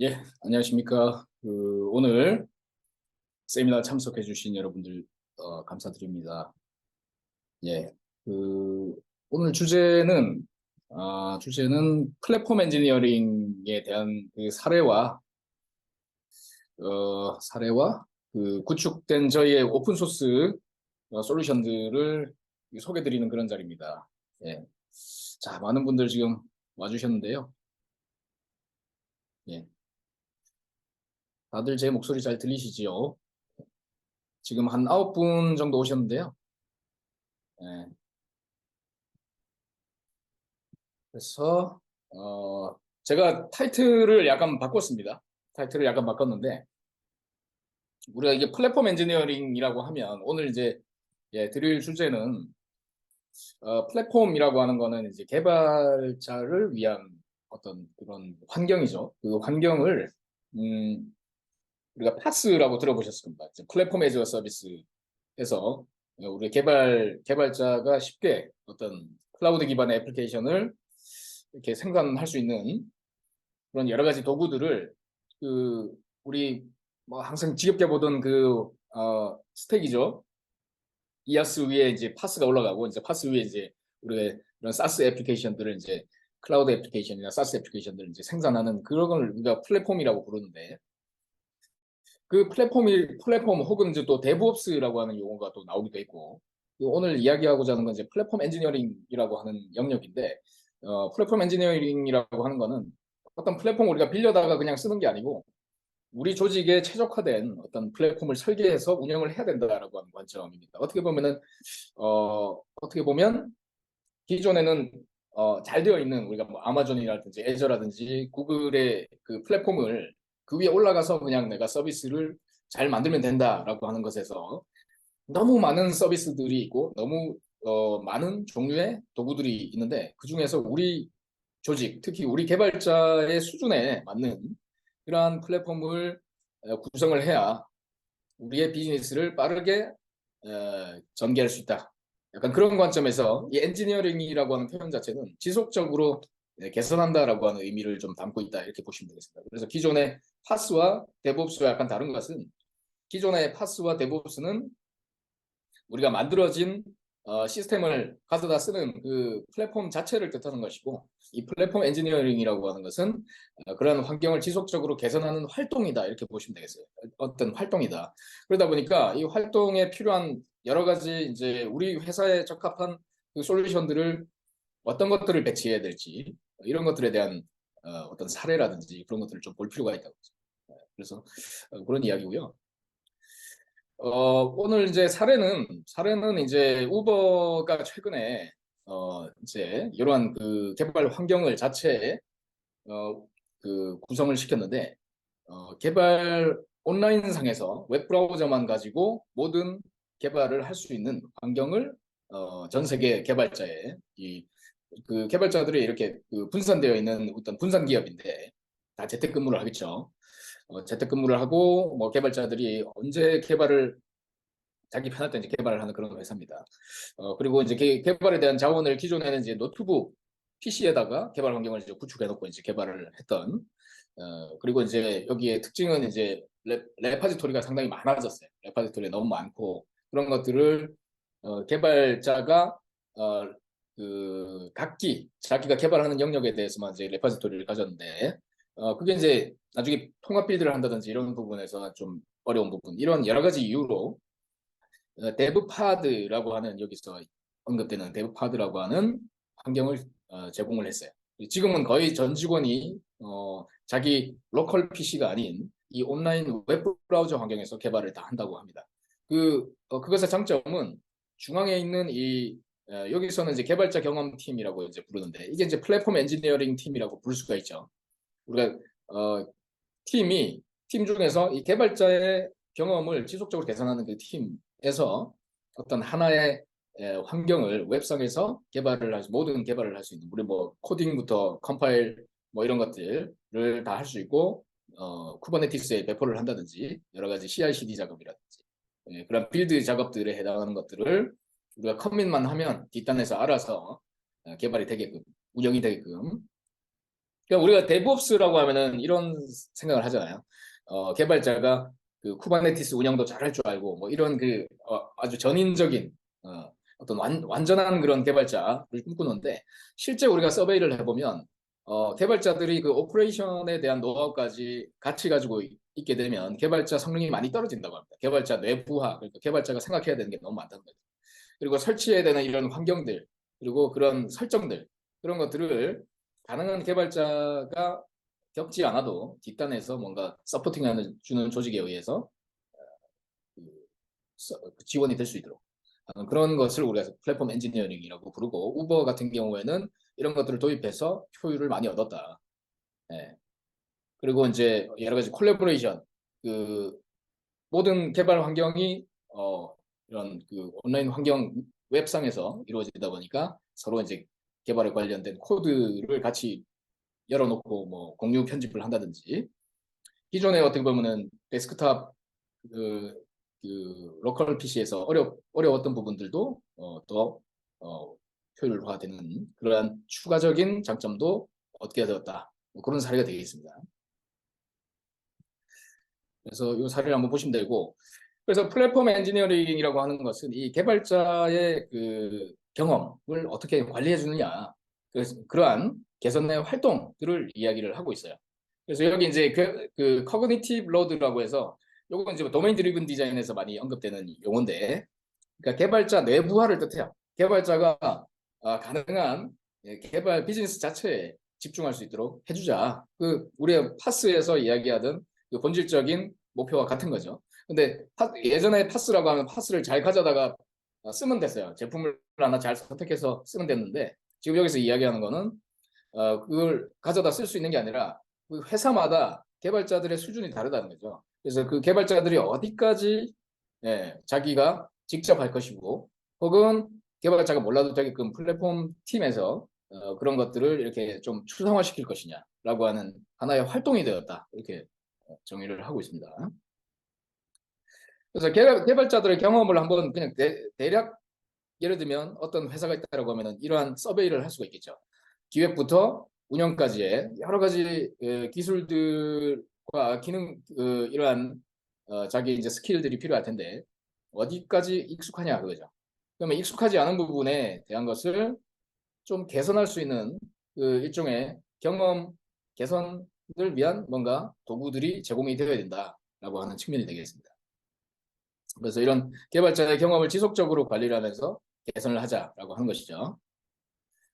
예, 안녕하십니까. 오늘 세미나 참석해 주신 여러분들 감사드립니다. 예, 그, 오늘 주제는 플랫폼 엔지니어링에 대한 그 사례와 그 구축된 저희의 오픈 소스 솔루션들을 소개해 드리는 그런 자리입니다. 예. 자, 많은 분들 지금 와주셨는데요. 예, 다들 제 목소리 잘 들리시지요? 지금 한 9분 정도 오셨는데요. 예, 그래서 제가 타이틀을 약간 바꿨습니다. 타이틀을 약간 바꿨는데 우리가 이게 플랫폼 엔지니어링이라고 하면 오늘 이제 드릴 주제는 플랫폼이라고 하는 거는 이제 개발자를 위한 어떤 그런 환경이죠. 그 환경을 음, 우리가 파스라고 들어보셨을 겁니다. 이제 플랫폼 에즈 어 서비스에서 우리 개발자가 쉽게 어떤 클라우드 기반의 애플리케이션을 이렇게 생산할 수 있는 그런 여러 가지 도구들을 그 우리 뭐 항상 지겹게 보던 스택이죠. 이아스 위에 이제 파스가 올라가고 이제 파스 위에 이제 우리가 이런 사스 애플리케이션들을 이제 클라우드 애플리케이션이나 사스 애플리케이션들을 이제 생산하는 그런 걸 우리가 플랫폼이라고 부르는데 그 플랫폼 혹은 이제 또 데브옵스라고 하는 용어가 또 나오기도 했고 오늘 이야기하고자 하는 건 이제 플랫폼 엔지니어링이라고 하는 영역인데 플랫폼 엔지니어링이라고 하는 거는 어떤 플랫폼 우리가 빌려다가 그냥 쓰는 게 아니고 우리 조직에 최적화된 어떤 플랫폼을 설계해서 운영을 해야 된다라고 하는 관점입니다. 어떻게 보면 기존에는 잘 되어 있는 우리가 뭐 아마존이라든지 애저라든지 구글의 그 플랫폼을 그 위에 올라가서 그냥 내가 서비스를 잘 만들면 된다라고 하는 것에서 너무 많은 서비스들이 있고 너무 많은 종류의 도구들이 있는데 그중에서 우리 조직, 특히 우리 개발자의 수준에 맞는 그러한 플랫폼을 구성을 해야 우리의 비즈니스를 빠르게 전개할 수 있다. 약간 그런 관점에서 이 엔지니어링이라고 하는 표현 자체는 지속적으로 개선한다라고 하는 의미를 좀 담고 있다 이렇게 보시면 되겠습니다. 그래서 기존의 파스와 데브옵스와 약간 다른 것은 기존의 파스와 데브옵스는 우리가 만들어진 시스템을 가져다 쓰는 그 플랫폼 자체를 뜻하는 것이고 이 플랫폼 엔지니어링이라고 하는 것은 그런 환경을 지속적으로 개선하는 활동이다 이렇게 보시면 되겠어요. 어떤 활동이다. 그러다 보니까 이 활동에 필요한 여러 가지 이제 우리 회사에 적합한 그 솔루션들을 어떤 것들을 배치해야 될지 이런 것들에 대한 어떤 사례라든지 그런 것들을 좀 볼 필요가 있다고. 그래서 그런 이야기고요. 오늘 이제 사례는 이제 우버가 최근에 이제 이러한 그 개발 환경을 자체에 그 구성을 시켰는데 개발 온라인상에서 웹 브라우저만 가지고 모든 개발을 할 수 있는 환경을 전 세계 개발자의 그 개발자들이 이렇게 그 분산되어 있는 어떤 분산 기업인데 다 재택근무를 하겠죠. 재택근무를 하고 뭐 개발자들이 언제 개발을 자기 편할 때 이제 개발을 하는 그런 회사입니다. 그리고 이제 개발에 대한 자원을 기존에는 이제 노트북 PC에다가 개발 환경을 이제 구축해놓고 이제 개발을 했던 그리고 이제 여기에 특징은 이제 레파지토리가 상당히 많아졌어요. 레파지토리 너무 많고 그런 것들을 개발자가 어, 그 각기 자기가 개발하는 영역에 대해서만 이제 레파지토리를 가졌는데 그게 이제 나중에 통합 빌드를 한다든지 이런 부분에서 좀 어려운 부분 이런 여러 가지 이유로 데브파드라고 하는 여기서 언급되는 데브파드라고 하는 환경을 제공을 했어요. 지금은 거의 전 직원이 자기 로컬 PC가 아닌 이 온라인 웹 브라우저 환경에서 개발을 다 한다고 합니다. 그것의 장점은 중앙에 있는 여기서는 이제 개발자 경험팀이라고 이제 부르는데 이게 이제 플랫폼 엔지니어링 팀이라고 부를 수가 있죠. 우리가 어, 팀 중에서 이 개발자의 경험을 지속적으로 개선하는 그 팀에서 어떤 하나의 환경을 웹상에서 모든 개발을 할 수 있는 우리 뭐 코딩부터 컴파일 뭐 이런 것들을 다 할 수 있고 쿠버네티스에 배포를 한다든지 여러 가지 CI/CD 작업이라든지 그런 빌드 작업들에 해당하는 것들을 우리가 커밋만 하면 뒷단에서 알아서 개발이 되게끔 운영이 되게끔 그러니까 우리가 데브옵스라고 하면은 이런 생각을 하잖아요. 개발자가 그 쿠버네티스 운영도 잘할 줄 알고 뭐 이런 그 아주 전인적인 어떤 완전한 그런 개발자를 꿈꾸는데 실제 우리가 서베이를 해보면 개발자들이 그 오퍼레이션에 대한 노하우까지 같이 가지고 있게 되면 개발자 성능이 많이 떨어진다고 합니다. 개발자 내부화, 그러니까 개발자가 생각해야 되는 게 너무 많다는 거죠. 그리고 설치해야 되는 이런 환경들, 그리고 그런 설정들, 그런 것들을 가능한 개발자가 겪지 않아도 뒷단에서 뭔가 서포팅하는 주는 조직에 의해서 지원이 될 수 있도록 그런 것을 우리가 플랫폼 엔지니어링이라고 부르고, 우버 같은 경우에는 이런 것들을 도입해서 효율을 많이 얻었다. 예. 그리고 이제 여러 가지 콜라보레이션, 그 모든 개발 환경이 이런 그 온라인 환경 웹상에서 이루어지다 보니까 서로 이제 개발에 관련된 코드를 같이 열어놓고 뭐 공유 편집을 한다든지, 기존에 어떻게 보면은 데스크탑 그, 로컬 PC에서 어려웠던 부분들도 더 효율화되는 그러한 추가적인 장점도 얻게 되었다. 뭐 그런 사례가 되겠습니다. 그래서 이 사례를 한번 보시면 되고, 그래서 플랫폼 엔지니어링이라고 하는 것은 이 개발자의 그 경험을 어떻게 관리해 주느냐, 그래서 그러한 개선의 활동들을 이야기를 하고 있어요. 그래서 여기 이제 그 커그니티브 로드라고 해서, 요건 이제 도메인 드리븐 디자인에서 많이 언급되는 용어인데, 그러니까 개발자 내부화를 뜻해요. 개발자가 가능한 개발 비즈니스 자체에 집중할 수 있도록 해주자. 그 우리가 파스에서 이야기하던 그 본질적인 목표와 같은 거죠. 근데 예전에 파스라고 하면 파스를 잘 가져다가 쓰면 됐어요. 제품을 하나 잘 선택해서 쓰면 됐는데, 지금 여기서 이야기하는 거는 그걸 가져다 쓸 수 있는 게 아니라 그 회사마다 개발자들의 수준이 다르다는 거죠. 그래서 그 개발자들이 어디까지 자기가 직접 할 것이고, 혹은 개발자가 몰라도 되게끔 플랫폼 팀에서 그런 것들을 이렇게 좀 추상화시킬 것이냐라고 하는 하나의 활동이 되었다. 이렇게 정의를 하고 있습니다. 그래서 개발자들의 경험을 한번 그냥 대략 예를 들면 어떤 회사가 있다고 하면 이러한 서베이를 할 수가 있겠죠. 기획부터 운영까지의 여러 가지 기술들과 기능 이러한 자기 이제 스킬들이 필요할 텐데 어디까지 익숙하냐 그거죠. 그러면 익숙하지 않은 부분에 대한 것을 좀 개선할 수 있는 그 일종의 경험 개선을 위한 뭔가 도구들이 제공이 되어야 된다라고 하는 측면이 되겠습니다. 그래서 이런 개발자의 경험을 지속적으로 관리를 하면서 개선을 하자라고 하는 것이죠.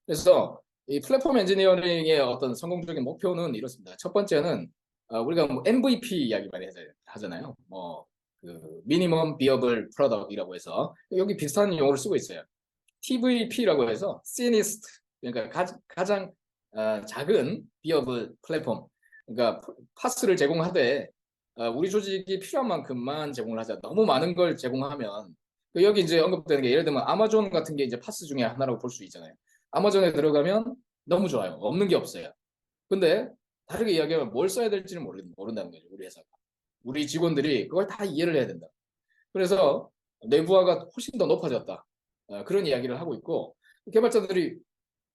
그래서 이 플랫폼 엔지니어링의 어떤 성공적인 목표는 이렇습니다. 첫 번째는 우리가 뭐 MVP 이야기 많이 하잖아요. 그 미니멈 비어블 프로덕트이라고 해서 여기 비슷한 용어를 쓰고 있어요. TVP라고 해서 thinnest, 그러니까 가장 작은 비어블 플랫폼. 그러니까 파스를 제공하되 우리 조직이 필요한 만큼만 제공을 하자. 너무 많은 걸 제공하면 여기 이제 언급되는 게 예를 들면 아마존 같은 게 이제 파스 중에 하나라고 볼 수 있잖아요. 아마존에 들어가면 너무 좋아요. 없는 게 없어요. 근데 다르게 이야기하면 뭘 써야 될지는 모른다는 거죠. 우리 회사가. 우리 직원들이 그걸 다 이해를 해야 된다. 그래서 내부화가 훨씬 더 높아졌다. 그런 이야기를 하고 있고, 개발자들이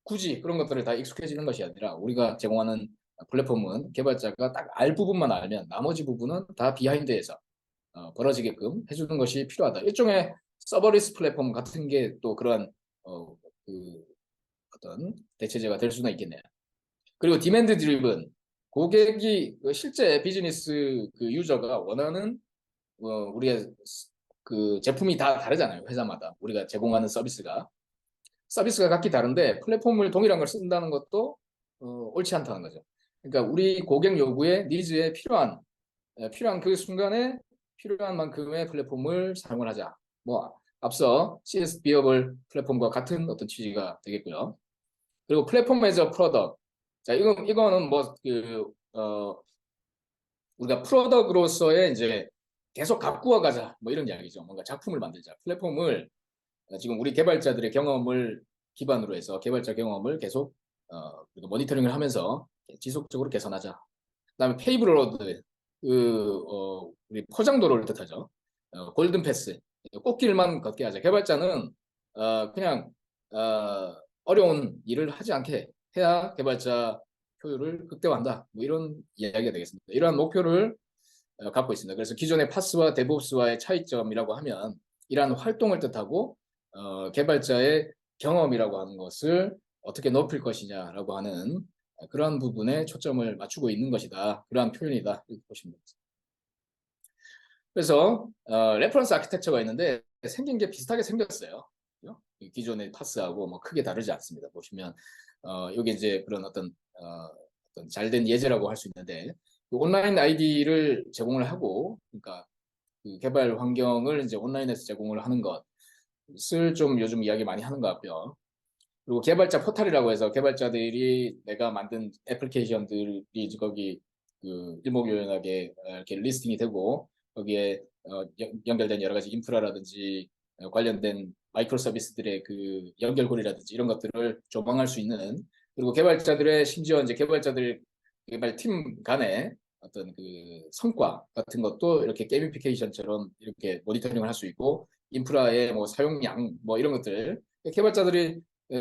굳이 그런 것들을 다 익숙해지는 것이 아니라 우리가 제공하는 플랫폼은 개발자가 딱 알 부분만 알면 나머지 부분은 다 비하인드에서 벌어지게끔 해주는 것이 필요하다. 일종의 서버리스 플랫폼 같은 게 또 그러한 그 어떤 대체제가 될 수는 있겠네요. 그리고 디맨드 드리븐, 고객이 실제 비즈니스 그 유저가 원하는 우리가 그 제품이 다 다르잖아요. 회사마다 우리가 제공하는 서비스가 각기 다른데 플랫폼을 동일한 걸 쓴다는 것도 옳지 않다는 거죠. 그러니까 우리 고객 요구에 니즈에 필요한 그 순간에 필요한 만큼의 플랫폼을 사용을 하자. 뭐 앞서 CS 비어블 플랫폼과 같은 어떤 취지가 되겠고요. 그리고 플랫폼 에저 프로덕트. 자, 이거는 우리가 프로덕트로서의 이제 계속 가꾸어 가자. 뭐 이런 이야기죠. 뭔가 작품을 만들자. 플랫폼을 지금 우리 개발자들의 경험을 기반으로 해서 개발자 경험을 계속 모니터링을 하면서 지속적으로 개선하자. 그다음에 페이블 로드, 우리 포장도로를 뜻하죠. 골든 패스, 꽃길만 걷게 하자. 개발자는 그냥 어려운 일을 하지 않게 해야 개발자 효율을 극대화한다. 뭐 이런 이야기가 되겠습니다. 이러한 목표를 갖고 있습니다. 그래서 기존의 파스와 데브옵스와의 차이점이라고 하면 이러한 활동을 뜻하고 개발자의 경험이라고 하는 것을 어떻게 높일 것이냐라고 하는 그러한 부분에 초점을 맞추고 있는 것이다. 그러한 표현이다. 이렇게 보시면 됩니다. 그래서 레퍼런스 아키텍처가 있는데 생긴 게 비슷하게 생겼어요. 기존의 파스하고 뭐 크게 다르지 않습니다. 보시면 여기 이제 그런 어떤 잘된 예제라고 할 수 있는데 그 온라인 아이디를 제공을 하고 그러니까 그 개발 환경을 이제 온라인에서 제공을 하는 것을 좀 요즘 이야기 많이 하는 것 같고요. 그리고 개발자 포탈이라고 해서 개발자들이 내가 만든 애플리케이션들이 거기 그 일목요연하게 이렇게 리스팅이 되고 거기에 연결된 여러 가지 인프라라든지 관련된 마이크로 서비스들의 그 연결고리라든지 이런 것들을 조망할 수 있는 그리고 개발자들의 심지어 이제 개발팀 간의 어떤 그 성과 같은 것도 이렇게 게이미피케이션처럼 이렇게 모니터링을 할 수 있고 인프라의 뭐 사용량 뭐 이런 것들 개발자들이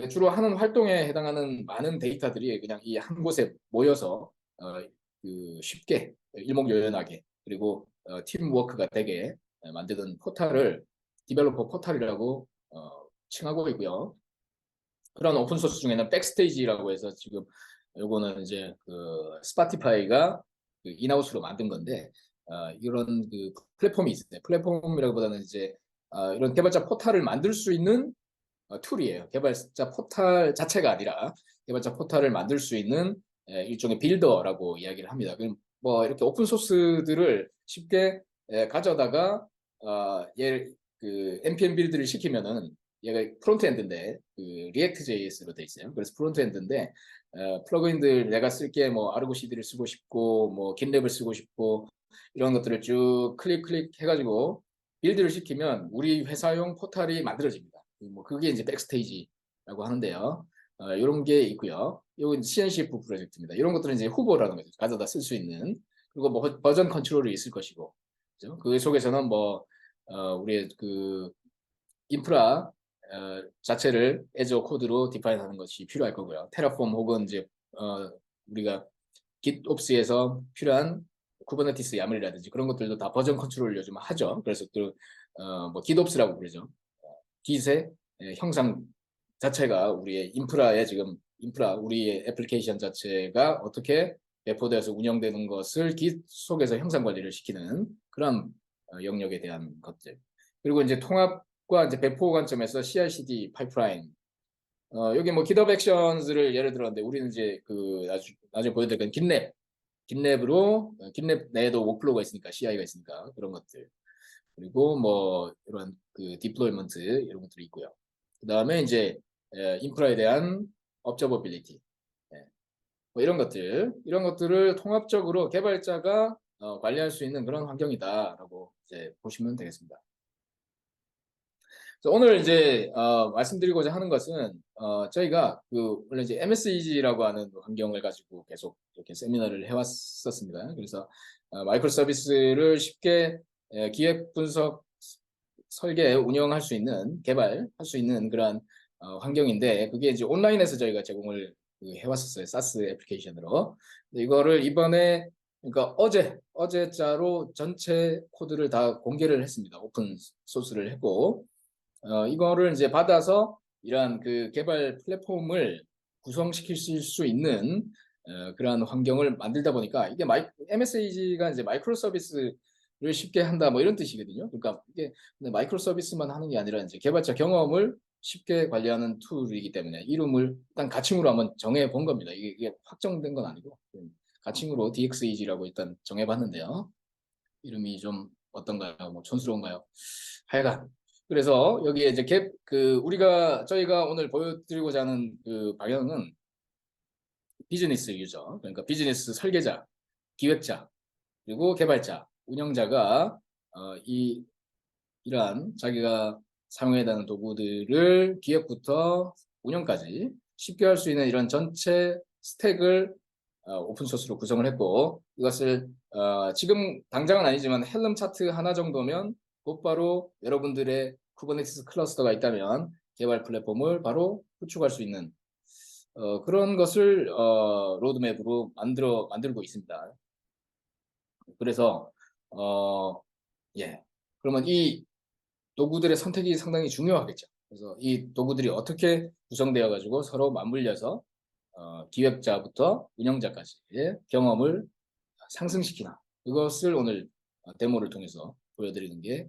주로 하는 활동에 해당하는 많은 데이터들이 그냥 이 한 곳에 모여서 그 쉽게 일목요연하게 그리고 팀워크가 되게 만드는 포탈을 디벨로퍼 포탈이라고 칭하고 있고요. 그런 오픈 소스 중에는 백스테이지라고 해서 지금 요거는 이제 그 스파티파이가 그 인하우스로 만든 건데 이런 그 플랫폼이 있어요. 플랫폼이라기보다는 이제 이런 개발자 포탈을 만들 수 있는 툴이에요. 개발자 포탈 자체가 아니라 개발자 포탈을 만들 수 있는 일종의 빌더라고 이야기를 합니다. 그럼 뭐 이렇게 오픈 소스들을 쉽게 가져다가 얘그 npm 빌드를 시키면은 얘가 프론트엔드인데 그 리액트 JS로 돼 있어요. 그래서 프론트엔드인데 플러그인들 내가 쓸게 뭐 아르고 CD를 쓰고 싶고 뭐 긴랩을 쓰고 싶고 이런 것들을 쭉 클릭 해가지고 빌드를 시키면 우리 회사용 포탈이 만들어집니다. 뭐 그게 이제 백스테이지라고 하는데요. 이런 게 있고요. 이건 CNCF 프로젝트입니다. 이런 것들은 이제 후보라는 거죠. 가져다 쓸 수 있는. 그리고 뭐 버전 컨트롤이 있을 것이고, 그죠? 그 속에서는 뭐 우리의 그 인프라 자체를 애저 코드로 디파인하는 것이 필요할 거고요. 테라폼 혹은 이제 우리가 GitOps에서 필요한 쿠버네티스 야물이라든지 그런 것들도 다 버전 컨트롤을 요즘 하죠. 그래서 또뭐 GitOps라고 부르죠. Git의 형상 자체가 우리의 인프라에 지금 우리의 애플리케이션 자체가 어떻게 배포되어서 운영되는 것을 Git 속에서 형상 관리를 시키는 그런 영역에 대한 것들. 그리고 이제 통합과 이제 배포 관점에서 CI/CD 파이프라인. 여기 뭐 GitHub Actions를 예를 들었는데 우리는 이제 그 나중에 보여드릴 건 깃랩으로 깃랩 내에도 워크플로우가 있으니까 CI가 있으니까 그런 것들. 그리고 뭐 이런 그 디플로이먼트 이런 것들이 있고요. 그 다음에 이제 인프라에 대한 업저버빌리티 뭐 이런 것들을 통합적으로 개발자가 관리할 수 있는 그런 환경이다라고 이제 보시면 되겠습니다. 오늘 이제 말씀드리고자 하는 것은 저희가 그 원래 이제 MSEG라고 하는 환경을 가지고 계속 이렇게 세미나를 해왔었습니다. 그래서 마이크로 서비스를 쉽게 기획 분석 설계 운영할 수 있는 개발할 수 있는 그런 환경인데 그게 이제 온라인에서 저희가 제공을 해왔었어요. 사스 애플리케이션으로. 이거를 이번에 그러니까 어제자로 전체 코드를 다 공개를 했습니다. 오픈 소스를 했고 이거를 이제 받아서 이러한 그 개발 플랫폼을 구성시킬 수 있는 그러한 환경을 만들다 보니까 이게 MSAG가 이제 마이크로 서비스를 쉽게 한다 뭐 이런 뜻이거든요. 그러니까 이게 마이크로 서비스만 하는 게 아니라 이제 개발자 경험을 쉽게 관리하는 툴이기 때문에 이름을 일단 가칭으로 한번 정해 본 겁니다. 이게 확정된 건 아니고 가칭으로 DXEG라고 일단 정해 봤는데요. 이름이 좀 어떤가요? 뭐 촌스러운가요? 하여간 그래서 여기에 이제 저희가 오늘 보여드리고자 하는 그 방향은 비즈니스 유저, 그러니까 비즈니스 설계자, 기획자, 그리고 개발자, 운영자가 이러한 자기가 사용해야 되는 도구들을 기획부터 운영까지 쉽게 할 수 있는 이런 전체 스택을 오픈 소스로 구성을 했고 이것을 지금 당장은 아니지만 헬름 차트 하나 정도면 곧바로 여러분들의 쿠버네티스 클러스터가 있다면 개발 플랫폼을 바로 구축할 수 있는 그런 것을 로드맵으로 만들고 있습니다. 그래서 예. 그러면 이 도구들의 선택이 상당히 중요하겠죠. 그래서 이 도구들이 어떻게 구성되어 가지고 서로 맞물려서 기획자부터 운영자까지의 경험을 상승시키나 이것을 오늘 데모를 통해서 보여드리는 게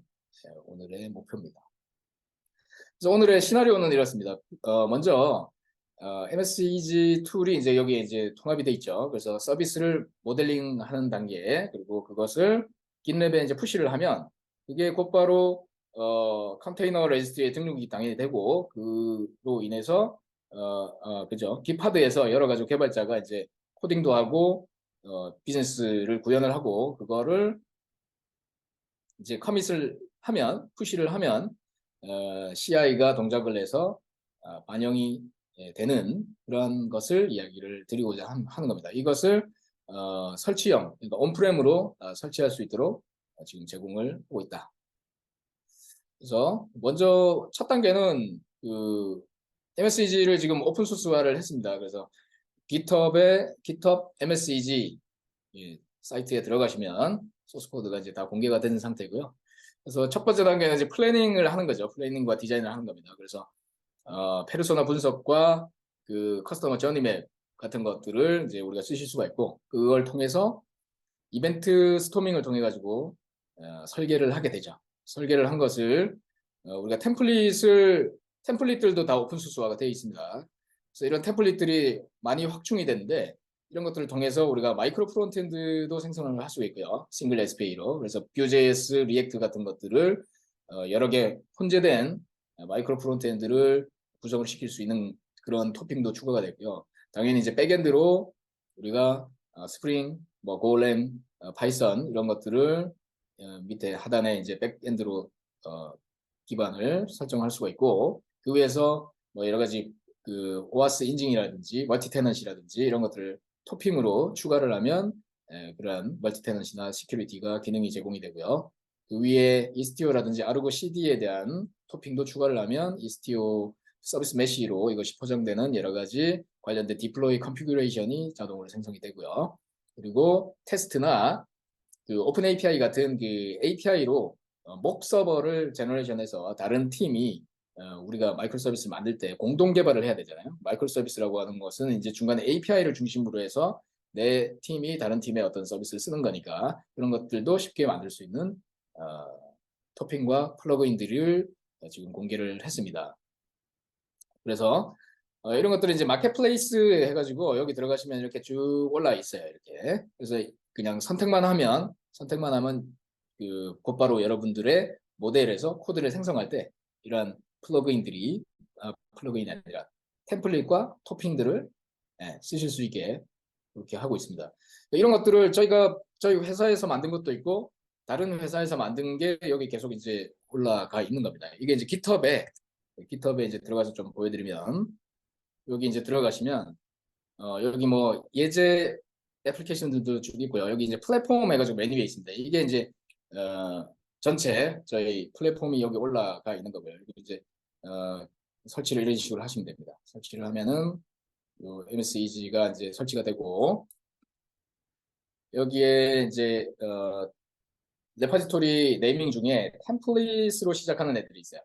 오늘의 목표입니다. 그래서 오늘의 시나리오는 이렇습니다. 먼저 MSEG 툴이 이제 여기에 이제 통합이 돼 있죠. 그래서 서비스를 모델링하는 단계 그리고 그것을 GitLab에 이제 푸시를 하면 그게 곧바로 컨테이너 레지스트리에 등록이 당연히 되고 그로 인해서 그죠? 깃하드에서 여러 가지 개발자가 이제 코딩도 하고 비즈니스를 구현을 하고 그거를 이제 커밋을 하면 푸시를 하면 CI가 동작을 해서 반영이 되는 그런 것을 이야기를 드리고자 하는 겁니다. 이것을 설치형, 그러니까 온프렘으로 설치할 수 있도록 지금 제공을 하고 있다. 그래서 먼저 첫 단계는 그 MSEG를 지금 오픈 소스화를 했습니다. 그래서 GitHub의 GitHub MSEG 사이트에 들어가시면 소스 코드가 이제 다 공개가 된 상태고요. 그래서 첫 번째 단계는 이제 플래닝을 하는 거죠. 플래닝과 디자인을 하는 겁니다. 그래서 페르소나 분석과 그 커스터머 저니맵 같은 것들을 이제 우리가 쓰실 수가 있고 그걸 통해서 이벤트 스토밍을 통해 가지고 설계를 하게 되죠. 설계를 한 것을 우리가 템플릿들도 다 오픈 소스화가 되어 있습니다. 그래서 이런 템플릿들이 많이 확충이 되는데 이런 것들을 통해서 우리가 마이크로 프론트엔드도 생성을 할 수 있고요. 싱글 SPA로. 그래서 Vue.js, 리액트 같은 것들을 여러 개 혼재된 마이크로 프론트엔드를 구성을 시킬 수 있는 그런 토핑도 추가가 됐고요. 당연히 이제 백엔드로 우리가 스프링, 뭐 골렘, 파이썬 이런 것들을 밑에 하단에 이제 백엔드로 기반을 설정할 수가 있고 그 위에서 뭐 여러 가지 그 오아스 인증이라든지 멀티 테넌시라든지 이런 것들을 토핑으로 추가를 하면 그러한 멀티 테넌시나 시큐리티가 기능이 제공이 되고요. 그 위에 이스티오라든지 아르고 CD에 대한 토핑도 추가를 하면 이스티오 서비스 메시로 이것이 포장되는 여러 가지 관련된 디플로이 컨피규레이션이 자동으로 생성이 되고요. 그리고 테스트나 그 오픈 API 같은 그 API로 목 서버를 제너레이션해서 다른 팀이 우리가 마이크로 서비스 만들 때 공동 개발을 해야 되잖아요. 마이크로 서비스라고 하는 것은 이제 중간에 API를 중심으로 해서 내 팀이 다른 팀의 어떤 서비스를 쓰는 거니까 그런 것들도 쉽게 만들 수 있는 토핑과 플러그인들을 지금 공개를 했습니다. 그래서 이런 것들은 이제 마켓플레이스 해가지고 여기 들어가시면 이렇게 쭉 올라 있어요. 이렇게. 그래서 그냥 선택만 하면 그 곧바로 여러분들의 모델에서 코드를 생성할 때 이러한 플러그인이 아니라 템플릿과 토핑들을 쓰실 수 있게 그렇게 하고 있습니다. 이런 것들을 저희 회사에서 만든 것도 있고 다른 회사에서 만든 게 여기 계속 이제 올라가 있는 겁니다. 이게 이제 깃허브에 이제 들어가서 좀 보여드리면 여기 이제 들어가시면 여기 뭐 예제 애플리케이션들도 쭉 있고요. 여기 이제 플랫폼 해가지고 메뉴에 있습니다. 이게 이제 전체 저희 플랫폼이 여기 올라가 있는 거고요. 여기 이제 설치를 이런 식으로 하시면 됩니다. 설치를 하면은 요 MSEG가 이제 설치가 되고 여기에 이제 레파지토리 네이밍 중에 템플릿으로 시작하는 애들이 있어요.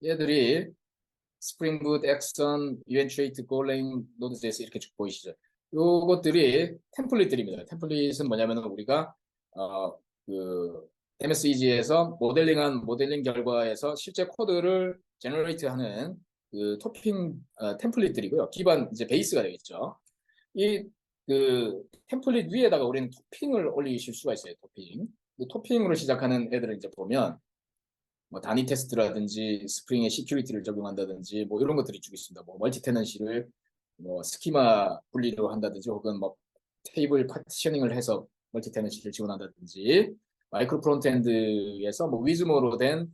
얘들이 스프링 붓, 엑선, 이벤트레이트, 골랭, 노드.js 이렇게 쭉 보이시죠? 요것들이 템플릿들입니다. 템플릿은 뭐냐면 우리가 그 MSEG에서 모델링 결과에서 실제 코드를 제너레이트하는 그 토핑 템플릿들이고요. 기반 이제 베이스가 되겠죠. 이 그 템플릿 위에다가 우리는 토핑을 올리실 수가 있어요. 토핑으로 시작하는 애들을 이제 보면 뭐 단위 테스트라든지 스프링의 시큐리티를 적용한다든지 뭐 이런 것들이 쭉 있습니다. 뭐 멀티 테넌시를 뭐 스키마 분리로 한다든지 혹은 뭐 테이블 파티셔닝을 해서 멀티 테넌시를 지원한다든지 마이크로 프론트엔드에서 뭐 위즈모로 된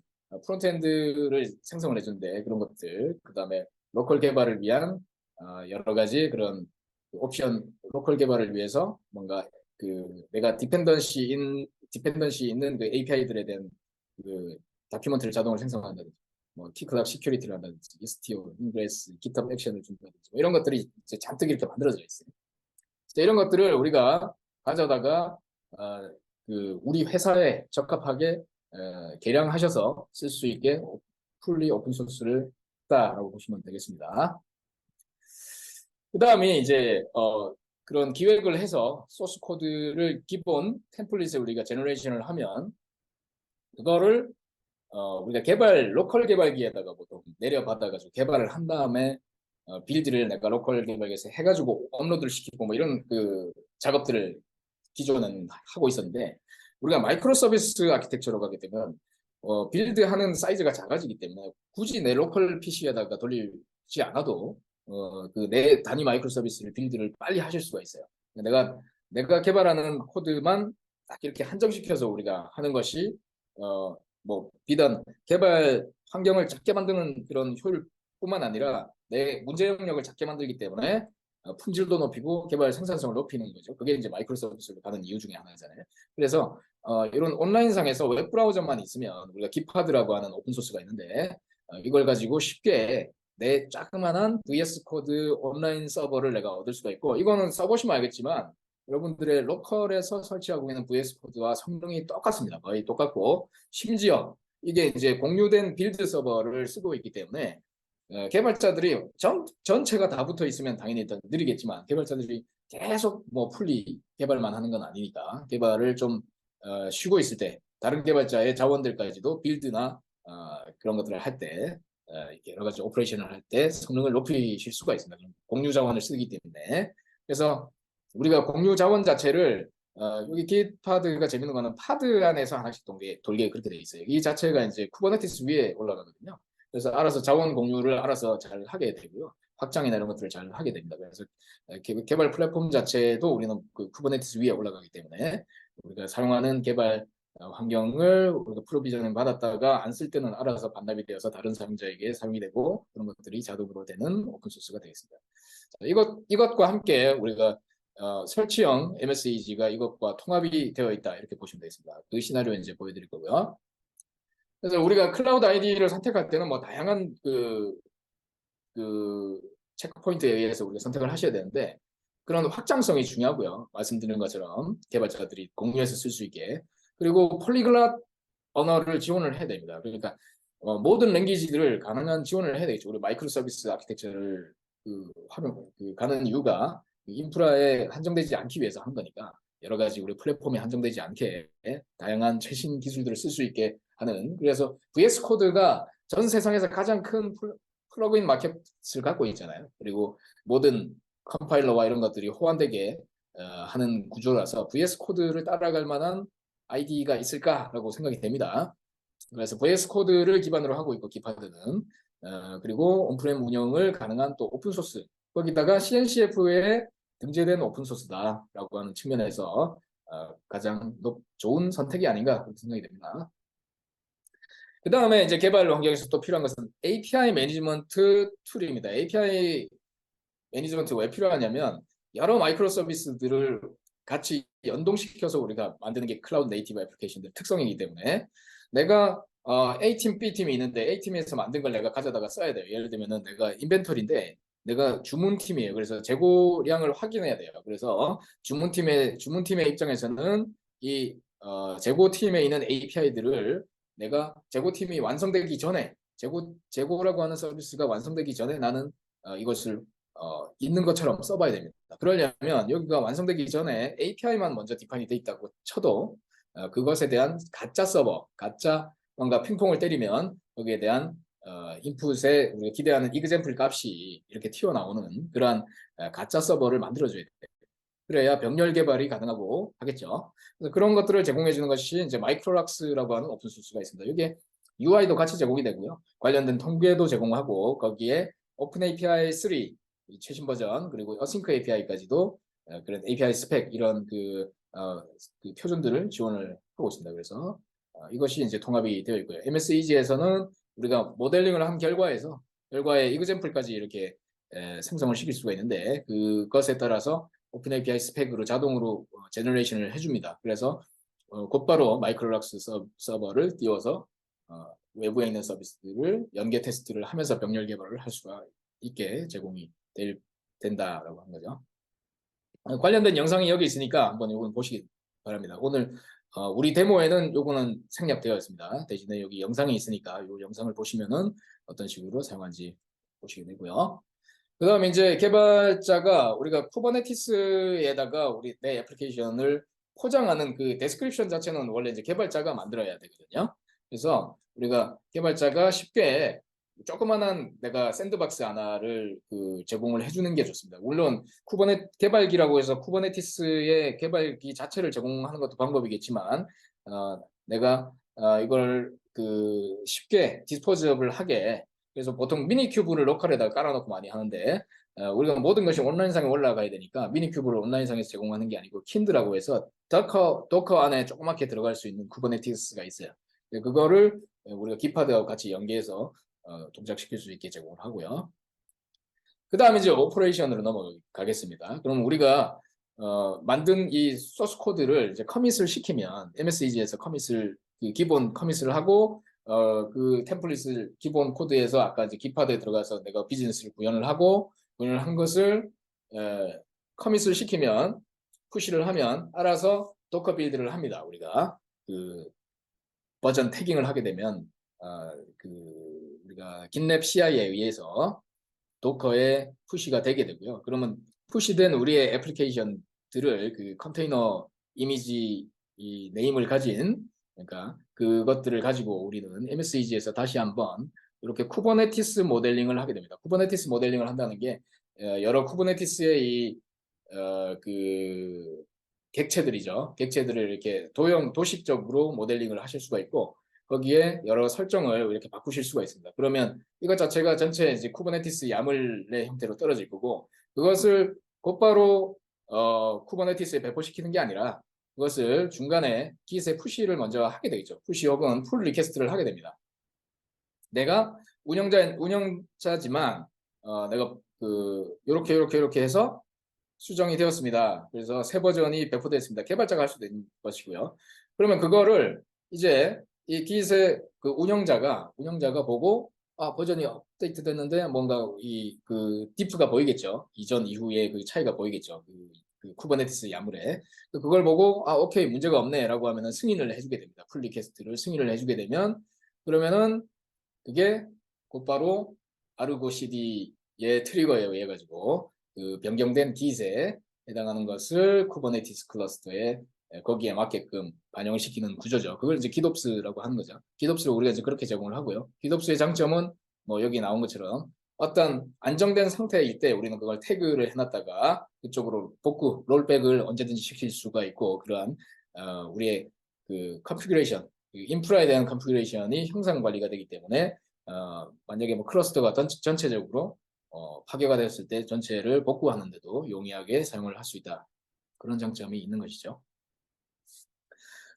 프론트엔드를 생성을 해준대 그런 것들 그 다음에 로컬 개발을 위한 여러 가지 그런 옵션 로컬 개발을 위해서 뭔가 그 내가 디펜던시 있는 그 API들에 대한 그 다큐멘트를 자동으로 생성한다든지 뭐 T클락 시큐리티를 한다든지, istio, ingress, GitHub 액션을 준다든지 뭐 이런 것들이 이제 잔뜩 이렇게 만들어져 있어요. 이런 것들을 우리가 가져다가 그 우리 회사에 적합하게 개량하셔서 쓸 수 있게 풀리 오픈 소스를 했다라고 보시면 되겠습니다. 그 다음에 이제 그런 기획을 해서 소스 코드를 기본 템플릿에 우리가 제너레이션을 하면 그거를 우리가 로컬 개발기에다가 보통 내려받아가지고 개발을 한 다음에 빌드를 내가 로컬 개발기에서 해가지고 업로드를 시키고 뭐 이런 그 작업들을 기존은 하고 있었는데 우리가 마이크로 서비스 아키텍처로 가게 되면 빌드하는 사이즈가 작아지기 때문에 굳이 내 로컬 PC에다가 돌리지 않아도 그 내 단위 마이크로 서비스를 빌드를 빨리 하실 수가 있어요. 내가 개발하는 코드만 딱 이렇게 한정시켜서 우리가 하는 것이 뭐 비단 개발 환경을 작게 만드는 그런 효율뿐만 아니라 내 문제 영역을 작게 만들기 때문에 품질도 높이고 개발 생산성을 높이는 거죠. 그게 이제 마이크로 서비스를 가는 이유 중에 하나잖아요. 그래서 이런 온라인상에서 웹 브라우저만 있으면 우리가 기파드라고 하는 오픈 소스가 있는데 이걸 가지고 쉽게 내 자그마한 VS 코드 온라인 서버를 내가 얻을 수가 있고 이거는 써보시면 알겠지만 여러분들의 로컬에서 설치하고 있는 VS 코드와 성능이 똑같습니다. 거의 똑같고 심지어 이게 이제 공유된 빌드 서버를 쓰고 있기 때문에 개발자들이 전체가 다 붙어 있으면 당연히 더 느리겠지만 개발자들이 계속 뭐 풀리 개발만 하는 건 아니니까 개발을 좀 쉬고 있을 때 다른 개발자의 자원들까지도 빌드나 그런 것들을 할 때 여러 가지 오퍼레이션을 할 때 성능을 높이실 수가 있습니다. 공유 자원을 쓰기 때문에 그래서 우리가 공유 자원 자체를 여기 깃파드가 재밌는 거는 파드 안에서 하나씩 돌게 그렇게 돼 있어요. 이 자체가 이제 쿠버네티스 위에 올라가거든요. 그래서 알아서 자원 공유를 알아서 잘 하게 되고요. 확장이나 이런 것들을 잘 하게 됩니다. 그래서 개발 플랫폼 자체도 우리는 그 쿠버네티스 위에 올라가기 때문에 우리가 사용하는 개발 환경을 우리가 프로비저닝 받았다가 안 쓸 때는 알아서 반납이 되어서 다른 사용자에게 사용이 되고 그런 것들이 자동으로 되는 오픈 소스가 되겠습니다. 자, 이것과 함께 우리가 설치형 MSEG가 이것과 통합이 되어 있다 이렇게 보시면 되겠습니다. 그 시나리오 이제 보여드릴 거고요. 그래서 우리가 클라우드 아이디를 선택할 때는 뭐 다양한 그 체크 포인트에 의해서 우리가 선택을 하셔야 되는데 그런 확장성이 중요하고요. 말씀드린 것처럼 개발자들이 공유해서 쓸 수 있게 그리고 폴리글랏 언어를 지원을 해야 됩니다. 그러니까 모든 랭귀지들을 가능한 지원을 해야 되겠죠. 우리 마이크로 서비스 아키텍처를 가는 이유가 인프라에 한정되지 않기 위해서 한 거니까 여러 가지 우리 플랫폼에 한정되지 않게 다양한 최신 기술들을 쓸 수 있게 하는 그래서 VS 코드가 전 세상에서 가장 큰 플러그인 마켓을 갖고 있잖아요. 그리고 모든 컴파일러와 이런 것들이 호환되게 하는 구조라서 VS 코드를 따라갈 만한 IDE가 있을까라고 생각이 됩니다. 그래서 VS 코드를 기반으로 하고 있고 기파드는 그리고 온프렘 운영을 가능한 또 오픈소스 거기다가 CNCF에 등재된 오픈소스다라고 하는 측면에서 가장 좋은 선택이 아닌가 그렇게 생각이 됩니다. 그 다음에 이제 개발 환경에서 또 필요한 것은 API 매니지먼트 툴입니다. API 매니지먼트가 왜 필요하냐면 여러 마이크로 서비스들을 같이 연동시켜서 우리가 만드는 게 클라우드 네이티브 애플리케이션들 특성이기 때문에 내가 A팀, B팀이 있는데 A팀에서 만든 걸 내가 가져다가 써야 돼요. 예를 들면은 내가 인벤토리인데 내가 주문팀이에요. 그래서 재고량을 확인해야 돼요. 그래서 주문팀의 입장에서는 이 재고팀에 있는 API들을 내가 재고팀이 완성되기 전에 재고라고 하는 서비스가 완성되기 전에 나는 이것을 있는 것처럼 써봐야 됩니다. 그러려면 여기가 완성되기 전에 API만 먼저 디파인이 돼 있다고 쳐도 그것에 대한 가짜 서버, 가짜 뭔가 핑퐁을 때리면 거기에 대한 인풋에 우리가 기대하는 이그젬플 값이 이렇게 튀어나오는 그러한 가짜 서버를 만들어줘야 돼요. 그래야 병렬 개발이 가능하고 하겠죠. 그래서 그런 것들을 제공해 주는 것이 이제 마이크로락스라고 하는 오픈 소스가 있습니다. 이게 UI도 같이 제공이 되고요. 관련된 통계도 제공하고 거기에 오픈 API 3 최신 버전 그리고 어싱크 API까지도 그런 API 스펙 이런 그 표준들을 지원을 하고 있습니다. 그래서 이것이 이제 통합이 되어 있고요. MSEG에서는 우리가 모델링을 한 결과의 이그젬플까지 이렇게 생성을 시킬 수가 있는데 그것에 따라서 오픈 API 스펙으로 자동으로 제너레이션을 해줍니다. 그래서 곧바로 마이크로락스 서버를 띄워서 외부에 있는 서비스들을 연계 테스트를 하면서 병렬 개발을 할 수가 있게 제공이 된다라고 한 거죠. 관련된 영상이 여기 있으니까 한번 이건 보시기 바랍니다. 오늘 우리 데모에는 요거는 생략되어 있습니다. 대신에 여기 영상이 있으니까 이 영상을 보시면은 어떤 식으로 사용하는지 보시게 되고요. 그 다음에 이제 개발자가 우리가 쿠버네티스에다가 우리 내 애플리케이션을 포장하는 그 데스크립션 자체는 원래 이제 개발자가 만들어야 되거든요. 그래서 우리가 개발자가 쉽게 조그만한 내가 샌드박스 하나를 제공을 해주는 게 좋습니다. 물론 개발기라고 해서 쿠버네티스의 개발기 자체를 제공하는 것도 방법이겠지만 내가 이걸 쉽게 디스포즈업을 하게 그래서 보통 미니큐브를 로컬에다가 깔아놓고 많이 하는데 우리가 모든 것이 온라인상에 올라가야 되니까 미니큐브를 온라인상에서 제공하는 게 아니고 킨드라고 해서 도커 안에 조그맣게 들어갈 수 있는 쿠버네티스가 있어요. 그거를 우리가 기파드하고 같이 연계해서 동작시킬 수 있게 제공을 하고요. 그 다음에 이제 오퍼레이션으로 넘어가겠습니다. 그럼 우리가 만든 이 소스 코드를 이제 커밋을 시키면 MSEG에서 기본 커밋을 하고 그 템플릿을 기본 코드에서 아까 이제 기파드에 들어가서 내가 비즈니스를 구현을 한 것을 커밋을 시키면 푸시를 하면 알아서 도커 빌드를 합니다. 우리가 버전 태깅을 하게 되면 우리가 깃랩 CI에 의해서 도커에 푸시가 되게 되고요. 그러면 푸시된 우리의 애플리케이션들을 컨테이너 이미지 이 네임을 가진 그러니까 그것들을 가지고 우리는 MSEG에서 다시 한번 이렇게 쿠버네티스 모델링을 하게 됩니다. 쿠버네티스 모델링을 한다는 게 여러 쿠버네티스의 객체들이죠. 객체들을 이렇게 도식적으로 모델링을 하실 수가 있고 거기에 여러 설정을 이렇게 바꾸실 수가 있습니다. 그러면 이것 자체가 전체 이제 쿠버네티스 야물의 형태로 떨어질 거고 그것을 곧바로 쿠버네티스에 배포시키는 게 아니라 그것을 중간에 기스의 푸시를 먼저 하게 되겠죠. 푸시 혹은 풀 리퀘스트를 하게 됩니다. 내가 운영자지만 내가 이렇게 해서 수정이 되었습니다. 그래서 새 버전이 배포됐습니다. 개발자가 할 수도 있는 것이고요. 그러면 그거를 이제 이 기스의 운영자가 보고 버전이 업데이트 됐는데 뭔가 디프가 보이겠죠. 이전 이후의 그 차이가 보이겠죠. 쿠버네티스 야물에 그걸 보고 오케이 문제가 없네라고 하면은 승인을 해주게 됩니다. 풀 리퀘스트를 승인을 해주게 되면 그러면은 그게 곧바로 아르고 CD의 트리거에 의해 가지고 변경된 기세에 해당하는 것을 쿠버네티스 클러스터에 거기에 맞게끔 반영을 시키는 구조죠. 그걸 이제 기덥스라고 하는 거죠. 기덥스를 우리가 이제 그렇게 제공을 하고요. 기덥스의 장점은 뭐 여기 나온 것처럼 어떤 안정된 상태일 때 우리는 그걸 태그를 해놨다가 그쪽으로 롤백을 언제든지 시킬 수가 있고 그러한 우리의 컨피그레이션, 인프라에 대한 컨피그레이션이 형상 관리가 되기 때문에 만약에 뭐 클러스터가 전체적으로 파괴가 되었을 때 전체를 복구하는데도 용이하게 사용을 할 수 있다. 그런 장점이 있는 것이죠.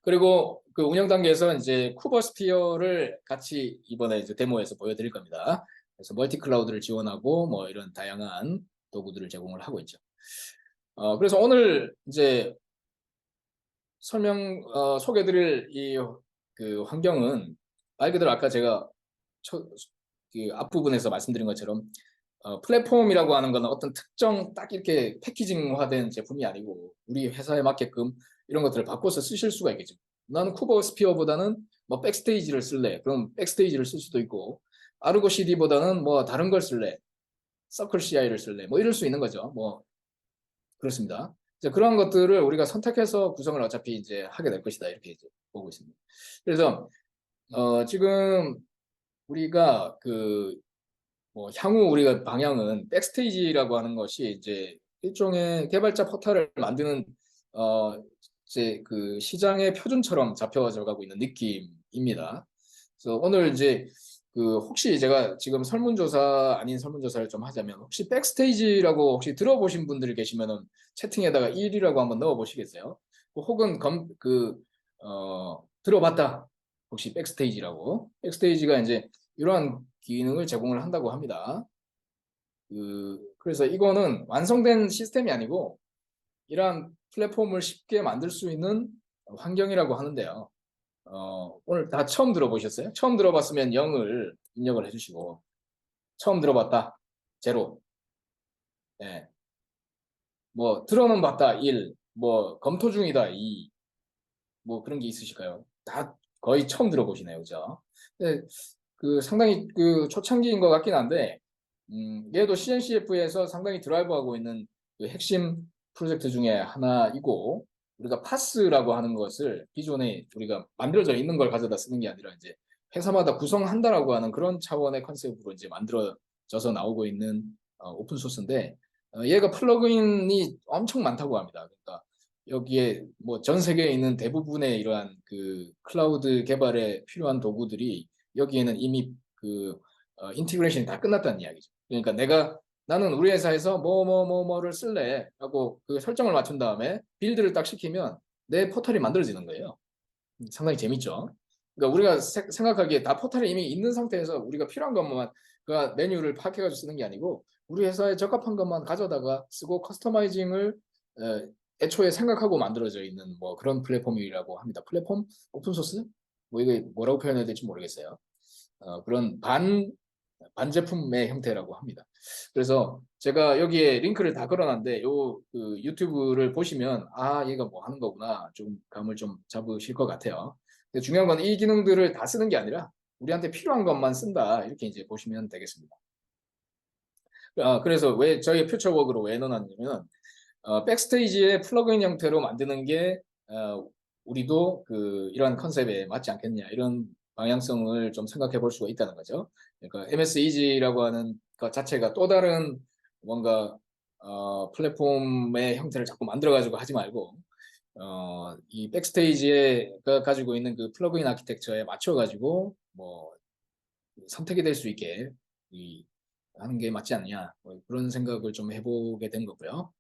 그리고 그 운영 단계에서 이제 쿠버스피어를 같이 이번에 이제 데모에서 보여드릴 겁니다. 그래서 멀티 클라우드를 지원하고 뭐 이런 다양한 도구들을 제공을 하고 있죠. 그래서 오늘 이제 소개드릴 이 환경은 말 그대로 아까 제가 앞부분에서 말씀드린 것처럼 플랫폼이라고 하는 것은 어떤 특정 딱 이렇게 패키징화된 제품이 아니고 우리 회사에 맞게끔 이런 것들을 바꿔서 쓰실 수가 있겠죠. 나는 쿠버스피어보다는 뭐 백스테이지를 쓸래. 그럼 백스테이지를 쓸 수도 있고 아르고 CD보다는 뭐 다른 걸 쓸래. 서클 CI를 쓸래. 뭐 이럴 수 있는 거죠. 뭐 그렇습니다. 이제 그런 것들을 우리가 선택해서 구성을 어차피 이제 하게 될 것이다 이렇게 이제 보고 있습니다. 그래서 지금 우리가 뭐 향후 우리가 방향은 백스테이지라고 하는 것이 이제 일종의 개발자 포털을 만드는 이제 시장의 표준처럼 잡혀져 가고 있는 느낌입니다. 그래서 오늘 이제 혹시 제가 지금 설문조사 아닌 설문조사를 좀 하자면 혹시 백스테이지라고 혹시 들어보신 분들이 계시면은 채팅에다가 1이라고 한번 넣어 보시겠어요? 혹은 들어봤다. 혹시 백스테이지라고. 백스테이지가 이제 이러한 기능을 제공을 한다고 합니다. 그래서 이거는 완성된 시스템이 아니고 이러한 플랫폼을 쉽게 만들 수 있는 환경이라고 하는데요. 오늘 다 처음 들어보셨어요? 처음 들어봤으면 0을 입력을 해주시고 처음 들어봤다 제로. 예. 뭐 들어는 봤다 1, 뭐 검토 중이다 2, 뭐 그런 게 있으실까요? 다 거의 처음 들어보시네요, 그죠? 근데 그 상당히 그 초창기인 것 같긴 한데, 얘도 CNCF에서 상당히 드라이브하고 있는 그 핵심 프로젝트 중에 하나이고, 우리가 파스라고 하는 것을 기존에 우리가 만들어져 있는 걸 가져다 쓰는 게 아니라 이제 회사마다 구성한다라고 하는 그런 차원의 컨셉으로 이제 만들어져서 나오고 있는 오픈 소스인데, 얘가 플러그인이 엄청 많다고 합니다. 그러니까 여기에 뭐 전 세계에 있는 대부분의 이러한 그 클라우드 개발에 필요한 도구들이 여기에는 이미 그 인티그레이션이 다 끝났다는 이야기죠. 그러니까 나는 우리 회사에서 뭐를 쓸래 하고 그 설정을 맞춘 다음에 빌드를 딱 시키면 내 포털이 만들어지는 거예요. 상당히 재밌죠. 그러니까 우리가 생각하기에 다 포털이 이미 있는 상태에서 우리가 필요한 것만 그 메뉴를 파악해가지고 쓰는 게 아니고 우리 회사에 적합한 것만 가져다가 쓰고 커스터마이징을 애초에 생각하고 만들어져 있는 뭐 그런 플랫폼이라고 합니다. 플랫폼 오픈 소스? 뭐 이게 뭐라고 표현해야 될지 모르겠어요. 그런 반제품의 형태라고 합니다. 그래서 제가 여기에 링크를 다 걸어놨는데 그 유튜브를 보시면 얘가 뭐 하는 거구나 좀 감을 좀 잡으실 것 같아요. 근데 중요한 건 이 기능들을 다 쓰는 게 아니라 우리한테 필요한 것만 쓴다 이렇게 이제 보시면 되겠습니다. 그래서 왜 저희 퓨처워크로 왜 넣어놨냐면 백스테이지의 플러그인 형태로 만드는 게 우리도 그 이러한 컨셉에 맞지 않겠냐 이런 방향성을 좀 생각해 볼 수가 있다는 거죠. 그러니까 MS Easy라고 하는 것 자체가 또 다른 뭔가 플랫폼의 형태를 자꾸 만들어 가지고 하지 말고 이 백스테이지가 가지고 있는 그 플러그인 아키텍처에 맞춰 가지고 뭐 선택이 될 수 있게 하는 게 맞지 않냐 뭐 그런 생각을 좀 해보게 된 거고요.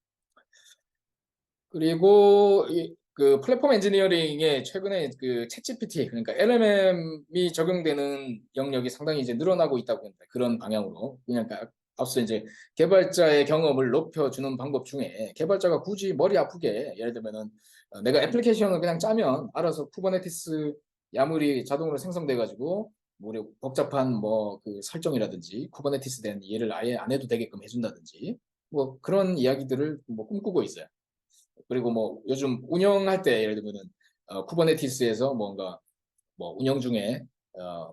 그리고 그 플랫폼 엔지니어링에 최근에 그 챗GPT 그러니까 LLM이 적용되는 영역이 상당히 이제 늘어나고 있다고 합니다. 그런 방향으로 그러니까 앞서 이제 개발자의 경험을 높여주는 방법 중에 개발자가 굳이 머리 아프게 예를 들면은 내가 애플리케이션을 그냥 짜면 알아서 쿠버네티스 야물이 자동으로 생성돼 가지고 뭐 복잡한 뭐 그 설정이라든지 쿠버네티스 된 이해를 아예 안 해도 되게끔 해준다든지 뭐 그런 이야기들을 뭐 꿈꾸고 있어요. 그리고 뭐 요즘 운영할 때 예를 들면은 쿠버네티스에서 뭔가 뭐 운영 중에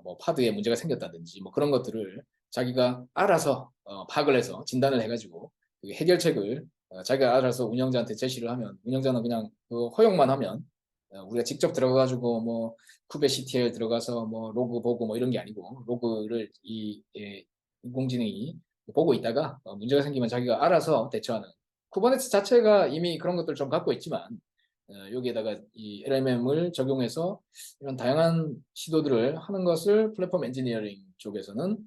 뭐 파드에 문제가 생겼다든지 뭐 그런 것들을 자기가 알아서 파악을 해서 진단을 해가지고 그 해결책을 자기가 알아서 운영자한테 제시를 하면 운영자는 그냥 그 허용만 하면 우리가 직접 들어가가지고 뭐 쿠베 CTL 들어가서 뭐 로그 보고 뭐 이런 게 아니고 로그를 인공지능이 보고 있다가 문제가 생기면 자기가 알아서 대처하는 쿠버네티스 자체가 이미 그런 것들을 좀 갖고 있지만 여기에다가 이 LMM을 적용해서 이런 다양한 시도들을 하는 것을 플랫폼 엔지니어링 쪽에서는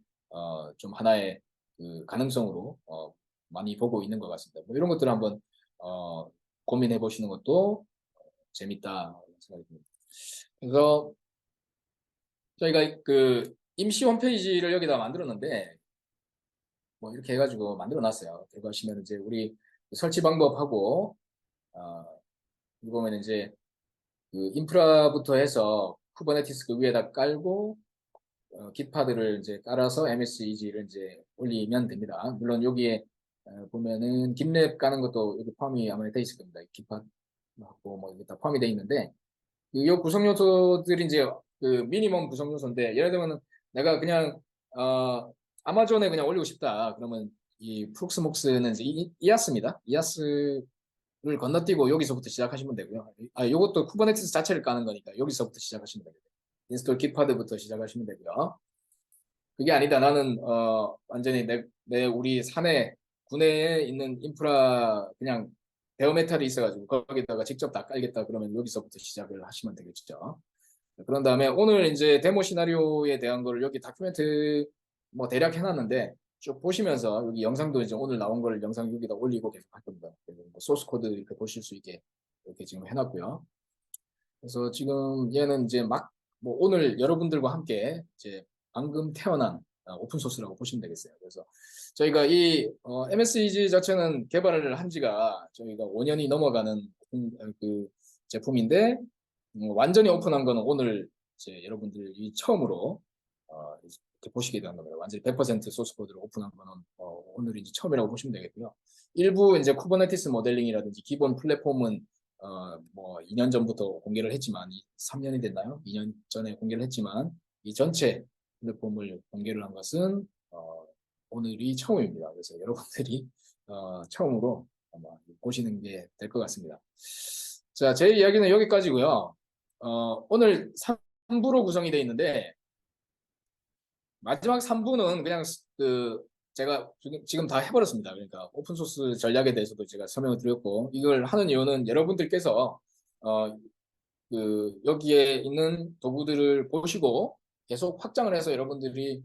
좀 하나의 그 가능성으로 많이 보고 있는 것 같습니다. 뭐 이런 것들을 한번 고민해 보시는 것도 재밌다 생각이 듭니다. 그래서 저희가 그 임시 홈페이지를 여기다 만들었는데 뭐 이렇게 해가지고 만들어 놨어요. 들어가시면 이제 우리 설치 방법하고 여기 보면 이제 그 인프라부터 해서 쿠버네티스 그 위에다 깔고 깃파드를 이제 깔아서 MSEG를 이제 올리면 됩니다. 물론 여기에 보면은 깃랩 까는 것도 여기 포함이 아마 돼 있을 겁니다. 깃파드하고 뭐 이게 다 포함이 돼 있는데 이 구성 요소들이 이제 그 미니멈 구성 요소인데 예를 들면 내가 그냥 아마존에 그냥 올리고 싶다. 그러면 이 프록스목스는 이제 이아스입니다. 이아스를 건너뛰고 여기서부터 시작하시면 되고요. 요것도 쿠버네티스 자체를 까는 거니까 여기서부터 시작하시면 됩니다. 인스톨 깃파드부터 시작하시면 되고요. 그게 아니다. 나는 완전히 내 우리 사내 구내에 있는 인프라 그냥 베어메탈이 있어가지고 거기다가 직접 다 깔겠다 그러면 여기서부터 시작을 하시면 되겠죠. 그런 다음에 오늘 이제 데모 시나리오에 대한 거를 여기 다큐멘트 뭐 대략 해놨는데 쭉 보시면서 여기 영상도 이제 오늘 나온 걸 영상 여기다 올리고 계속 할 겁니다. 그리고 뭐 소스 코드 이렇게 보실 수 있게 이렇게 지금 해놨고요. 그래서 지금 얘는 이제 막 뭐 오늘 여러분들과 함께 이제 방금 태어난 오픈 소스라고 보시면 되겠어요. 그래서 저희가 이 MSEG 자체는 개발을 한 지가 저희가 5년이 넘어가는 그 제품인데 완전히 오픈한 거는 오늘 이제 여러분들이 처음으로 이렇게 보시게 되는 겁니다. 완전히 100% 소스 코드를 오픈한 거는 오늘이 이제 처음이라고 보시면 되겠고요. 일부 이제 쿠버네티스 모델링이라든지 기본 플랫폼은 뭐 2년 전부터 공개를 했지만 3년이 됐나요? 2년 전에 공개를 했지만 이 전체 플랫폼을 공개를 한 것은 오늘이 처음입니다. 그래서 여러분들이 처음으로 아마 보시는 게 될 것 같습니다. 자, 제 이야기는 여기까지고요. 오늘 3부로 구성이 되어 있는데 마지막 3부는 그냥 제가 지금 다 해버렸습니다. 그러니까 오픈소스 전략에 대해서도 제가 설명을 드렸고 이걸 하는 이유는 여러분들께서 여기에 있는 도구들을 보시고 계속 확장을 해서 여러분들이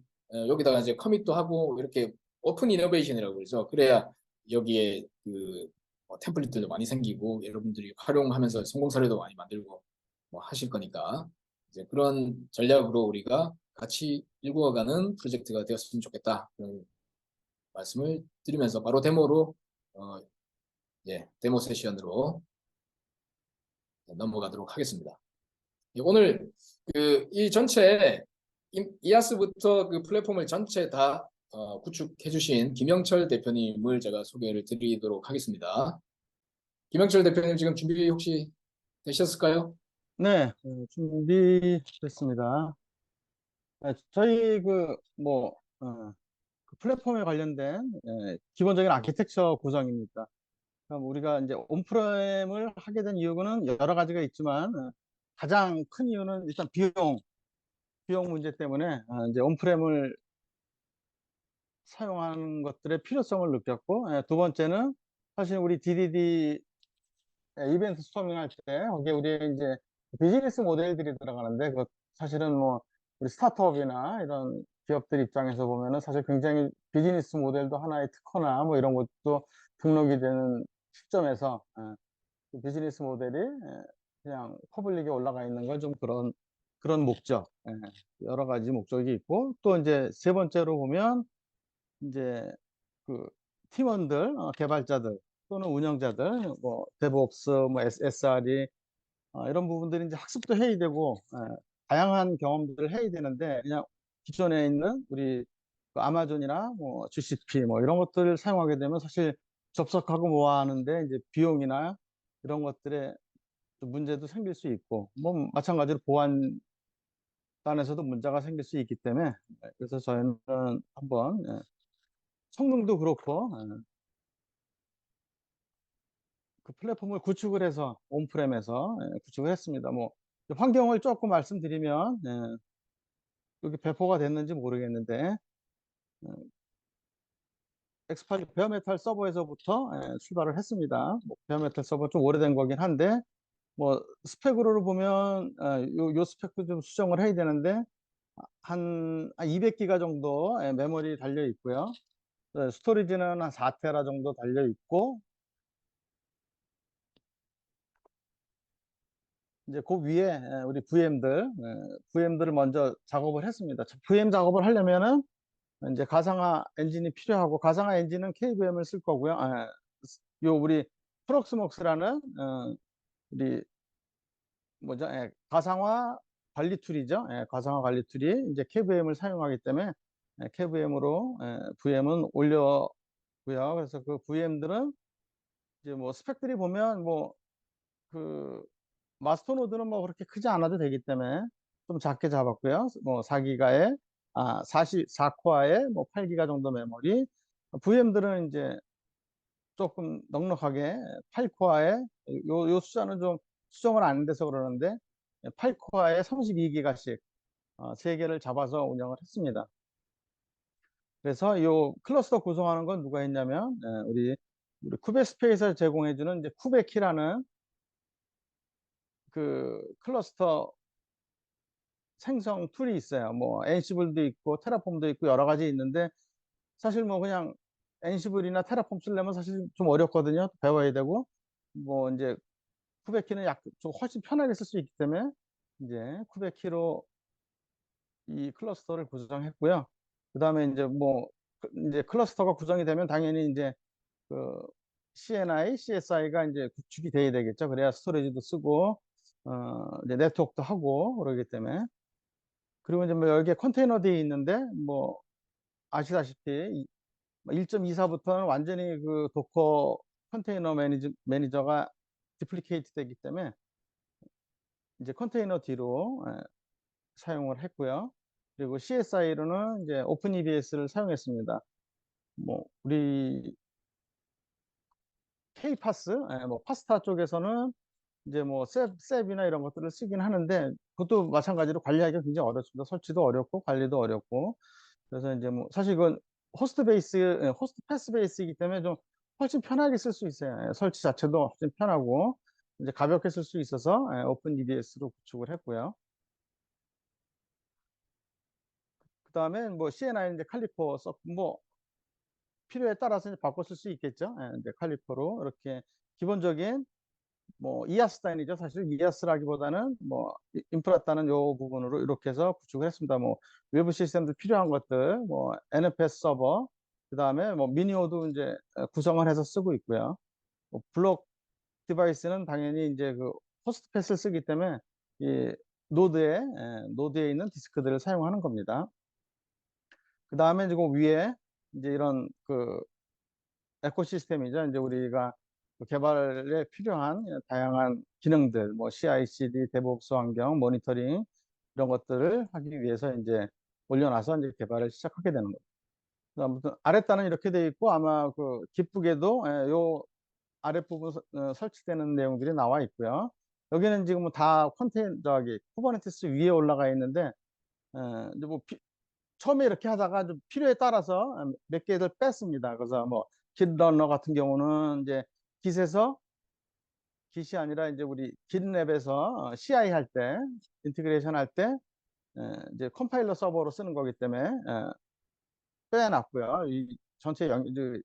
여기다가 이제 커밋도 하고 이렇게 오픈 이노베이션이라고 그러죠. 그래야 여기에 템플릿들도 많이 생기고 여러분들이 활용하면서 성공 사례도 많이 만들고 뭐 하실 거니까 이제 그런 전략으로 우리가 같이 일구어가는 프로젝트가 되었으면 좋겠다. 그런 말씀을 드리면서 바로 데모로 데모 세션으로 넘어가도록 하겠습니다. 오늘 이 전체 이아스부터 그 플랫폼을 전체 다 구축해 주신 김영철 대표님을 제가 소개를 드리도록 하겠습니다. 김영철 대표님 지금 준비 혹시 되셨을까요? 네, 준비됐습니다. 네, 저희 그 플랫폼에 관련된 기본적인 아키텍처 구성입니다. 그럼 우리가 이제 온프레임을 하게 된 이유는 여러 가지가 있지만 가장 큰 이유는 일단 비용 문제 때문에 이제 온프레임을 사용하는 것들의 필요성을 느꼈고, 두 번째는 사실 우리 DDD 이벤트 스토밍 할 때 거기에 우리 이제 비즈니스 모델들이 들어가는데 그 사실은 뭐 우리 스타트업이나 이런 기업들 입장에서 보면은 사실 굉장히 비즈니스 모델도 하나의 특허나 뭐 이런 것도 등록이 되는 시점에서 그 비즈니스 모델이 그냥 퍼블릭에 올라가 있는 건 좀 그런 목적, 여러 가지 목적이 있고 또 이제 세 번째로 보면 이제 그 팀원들, 개발자들 또는 운영자들, 뭐 데브옵스, 뭐 SRE 이런 부분들이 이제 학습도 해야 되고 다양한 경험들을 해야 되는데 그냥 기존에 있는 우리 그 아마존이나 뭐 GCP 뭐 이런 것들을 사용하게 되면 사실 접속하고 뭐 하는데 이제 비용이나 이런 것들에 좀 문제도 생길 수 있고 뭐 마찬가지로 보안단에서도 문제가 생길 수 있기 때문에 그래서 저희는 한번 성능도 그렇고 그 플랫폼을 구축을 해서 온프렘에서 구축을 했습니다. 뭐 환경을 조금 말씀드리면 여기 배포가 됐는지 모르겠는데 엑스파일 베어메탈 서버에서부터 출발을 했습니다. 뭐 베어메탈 서버 좀 오래된 거긴 한데 뭐 스펙으로 보면 요 스펙도 좀 수정을 해야 되는데 한 200기가 정도 메모리 달려 있고요. 스토리지는 한 4테라 정도 달려 있고 이제 그 위에 우리 VM들을 먼저 작업을 했습니다. VM 작업을 하려면은 이제 가상화 엔진이 필요하고 가상화 엔진은 KVM을 쓸 거고요. 요 우리 프록스목스라는 우리 뭐죠? 가상화 관리 툴이죠. 가상화 관리 툴이 이제 KVM을 사용하기 때문에 KVM으로 VM은 올려고요. 그래서 그 VM들은 이제 뭐 스펙들이 보면 뭐그 마스터노드는 뭐 그렇게 크지 않아도 되기 때문에 좀 작게 잡았고요. 뭐 4기가에 4코어에 뭐 8기가 정도 메모리. VM들은 이제 조금 넉넉하게 8코어에 요 숫자는 좀 수정을 안 돼서 그러는데 8코어에 32기가씩 3개를 잡아서 운영을 했습니다. 그래서 요 클러스터 구성하는 건 누가 했냐면 우리 쿠베스페이스에서 제공해주는 이제 쿠베키라는 그 클러스터 생성 툴이 있어요. 뭐 엔시블도 있고 테라폼도 있고 여러 가지 있는데 사실 뭐 그냥 엔시블이나 테라폼 쓰려면 사실 좀 어렵거든요. 배워야 되고 뭐 이제 쿠베키는 좀 훨씬 편하게 쓸 수 있기 때문에 이제 쿠베키로 이 클러스터를 구성했고요. 그다음에 이제 이제 클러스터가 구성이 되면 당연히 이제 그 CNI, CSI가 이제 구축이 돼야 되겠죠. 그래야 스토리지도 쓰고 이제 네트워크도 하고 그러기 때문에 그리고 이제 뭐 여기에 컨테이너들이 있는데 뭐 아시다시피 1.24부터는 완전히 그 도커 컨테이너 매니저가 디플리케이트 되기 때문에 이제 컨테이너 뒤로 사용을 했고요. 그리고 CSI로는 이제 오픈 EBS를 사용했습니다. 뭐 우리 K파스, 뭐 파스타 쪽에서는 이제 뭐 셉이나 이런 것들을 쓰긴 하는데 그것도 마찬가지로 관리하기가 굉장히 어렵습니다. 설치도 어렵고 관리도 어렵고 그래서 이제 뭐 사실 이건 호스트 패스 베이스이기 때문에 좀 훨씬 편하게 쓸 수 있어요. 설치 자체도 훨씬 편하고 이제 가볍게 쓸 수 있어서 오픈 EBS로 구축을 했고요. 그다음에 뭐 CNI 이제 칼리퍼 썼고 뭐 필요에 따라서 이제 바꿔 쓸 수 있겠죠. 이제 칼리퍼로 이렇게 기본적인 뭐 이아스단이죠. 사실 이아스라기보다는 뭐 인프라다는 요 부분으로 이렇게 해서 구축을 했습니다. 뭐 외부 시스템들 필요한 것들, 뭐 NFS 서버, 그다음에 뭐 미니오도 이제 구성을 해서 쓰고 있고요. 뭐 블록 디바이스는 당연히 이제 그 호스트 패스를 쓰기 때문에 이 노드에 있는 디스크들을 사용하는 겁니다. 그다음에 지금 위에 이제 이런 그 에코시스템이죠. 이제 우리가 그 개발에 필요한 다양한 기능들, 뭐 CI/CD, 데브옵스 환경, 모니터링 이런 것들을 하기 위해서 이제 올려놔서 이제 개발을 시작하게 되는 거죠. 아무튼 아랫단은 이렇게 돼 있고 아마 그 기쁘게도 요 아랫부분 설치되는 내용들이 나와 있고요. 여기는 지금 다 저기 쿠버네티스 위에 올라가 있는데 이제 뭐 처음에 이렇게 하다가 좀 필요에 따라서 몇 개를 뺐습니다. 그래서 뭐 깃러너 같은 경우는 이제 깃에서 깃이 아니라 이제 우리 깃랩에서 CI 할 때, 인티그레이션 할 때 이제 컴파일러 서버로 쓰는 거기 때문에 빼놨고요. 이 전체 이제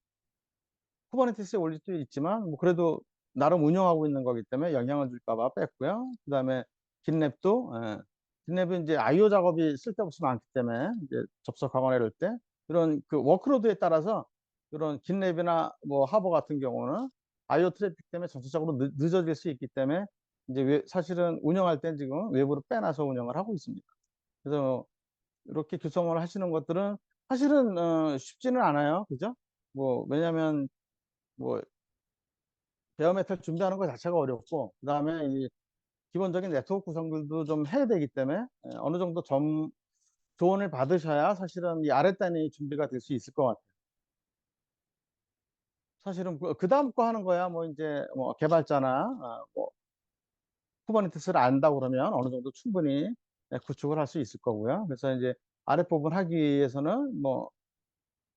쿠버네티스에 올릴 수도 있지만 뭐 그래도 나름 운영하고 있는 거기 때문에 영향을 줄까 봐 뺐고요. 그다음에 깃랩도 깃랩은 이제 IO 작업이 쓸데없이 많기 때문에 이제 접속하거나 이럴 때 이런 그 워크로드에 따라서 이런 깃랩이나 뭐 하버 같은 경우는 IO 트래픽 때문에 전체적으로 늦어질 수 있기 때문에 이제 사실은 운영할 땐 지금 외부로 빼놔서 운영을 하고 있습니다. 그래서 이렇게 구성을 하시는 것들은 사실은 쉽지는 않아요. 그죠? 뭐 왜냐하면 뭐 베어메탈 준비하는 것 자체가 어렵고 그다음에 이 기본적인 네트워크 구성들도 좀 해야 되기 때문에 어느 정도 조언을 받으셔야 사실은 이 아랫단이 준비가 될 수 있을 것 같아요. 사실은 그 다음 거 하는 거야 뭐 이제 뭐 개발자나 뭐 쿠버네티스를 안다 그러면 어느 정도 충분히 구축을 할 수 있을 거고요. 그래서 이제 아랫부분 하기 위해서는 뭐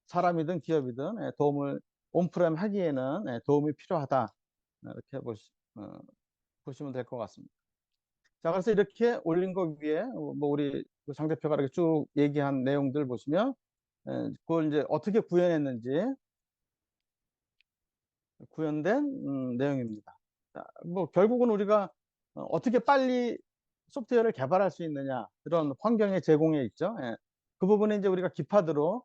사람이든 기업이든 도움을 온프렘 하기에는 도움이 필요하다 이렇게 보시면 될 것 같습니다. 자, 그래서 이렇게 올린 거 위에 뭐 우리 그장 대표가 이렇게 쭉 얘기한 내용들 보시면 그걸 이제 어떻게 구현했는지 구현된 내용입니다. 자, 뭐 결국은 우리가 어떻게 빨리 소프트웨어를 개발할 수 있느냐 이런 환경의 제공에 있죠. 그 부분에 이제 우리가 기파드로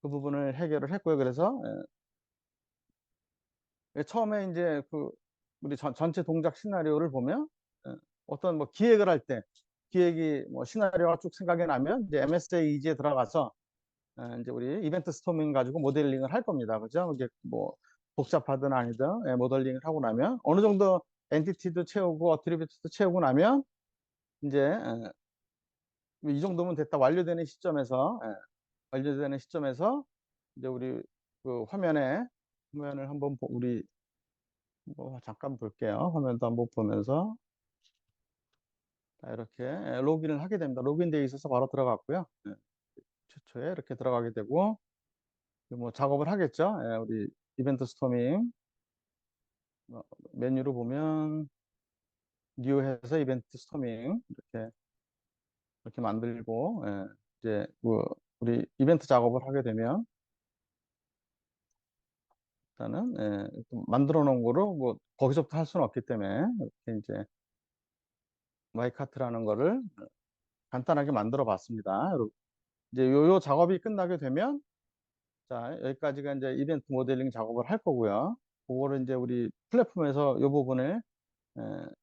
그 부분을 해결을 했고요. 그래서 처음에 이제 그 우리 전체 동작 시나리오를 보면 어떤 뭐 기획을 할 때 기획이 뭐 시나리오가 쭉 생각이 나면 이제 MSA 이지에 들어가서 이제 우리 이벤트 스토밍 가지고 모델링을 할 겁니다. 그죠? 이게 뭐 복잡하든 아니든 모델링을 하고 나면 어느 정도 엔티티도 채우고 어트리뷰트도 채우고 나면 이제 이 정도면 됐다 완료되는 시점에서 이제 우리 그 화면을 한번 우리 뭐 잠깐 볼게요. 화면도 한번 보면서 자, 이렇게 로그인을 하게 됩니다. 로그인되어 있어서 바로 들어갔고요. 최초에 이렇게 들어가게 되고 뭐 작업을 하겠죠. 우리 이벤트 스토밍 어, 메뉴로 보면 뉴해서 이벤트 스토밍 이렇게 만들고 이제 그 우리 이벤트 작업을 하게 되면 일단은 또 만들어 놓은 거로 뭐 거기서부터 할 수는 없기 때문에 이렇게 이제 마이카트라는 거를 간단하게 만들어 봤습니다. 이제 요 작업이 끝나게 되면 자, 여기까지가 이제 이벤트 모델링 작업을 할 거고요. 그거를 이제 우리 플랫폼에서 이 부분을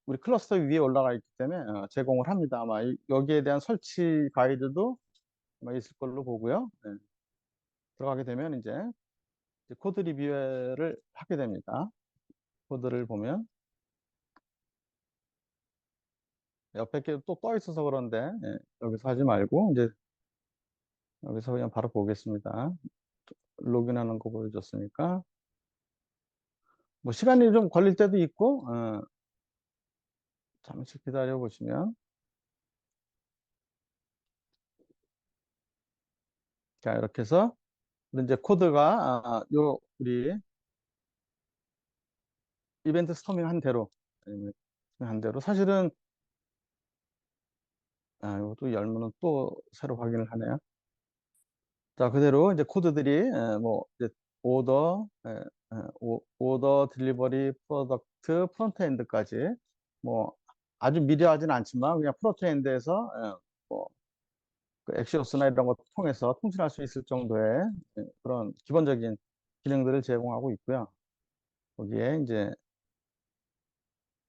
우리 클러스터 위에 올라가 있기 때문에 제공을 합니다. 아마 여기에 대한 설치 가이드도 아마 있을 걸로 보고요. 들어가게 되면 이제 코드 리뷰를 하게 됩니다. 코드를 보면 옆에 게 또 떠 있어서 그런데 여기서 하지 말고 이제 여기서 그냥 바로 보겠습니다. 로그인하는 거 보여줬으니까 뭐 시간이 좀 걸릴 때도 있고 잠시 기다려 보시면 자 이렇게 해서 이제 코드가 요 우리 이벤트 스토밍 한 대로 한 대로 사실은 이것도 열면은 또 새로 확인을 하네요. 자 그대로 이제 코드들이 뭐 이제 오더 오더 딜리버리 프로덕트 프론트엔드까지 뭐 아주 미려하진 않지만 그냥 프론트엔드에서 뭐 엑시오스나 이런 것 통해서 통신할 수 있을 정도의 그런 기본적인 기능들을 제공하고 있고요. 거기에 이제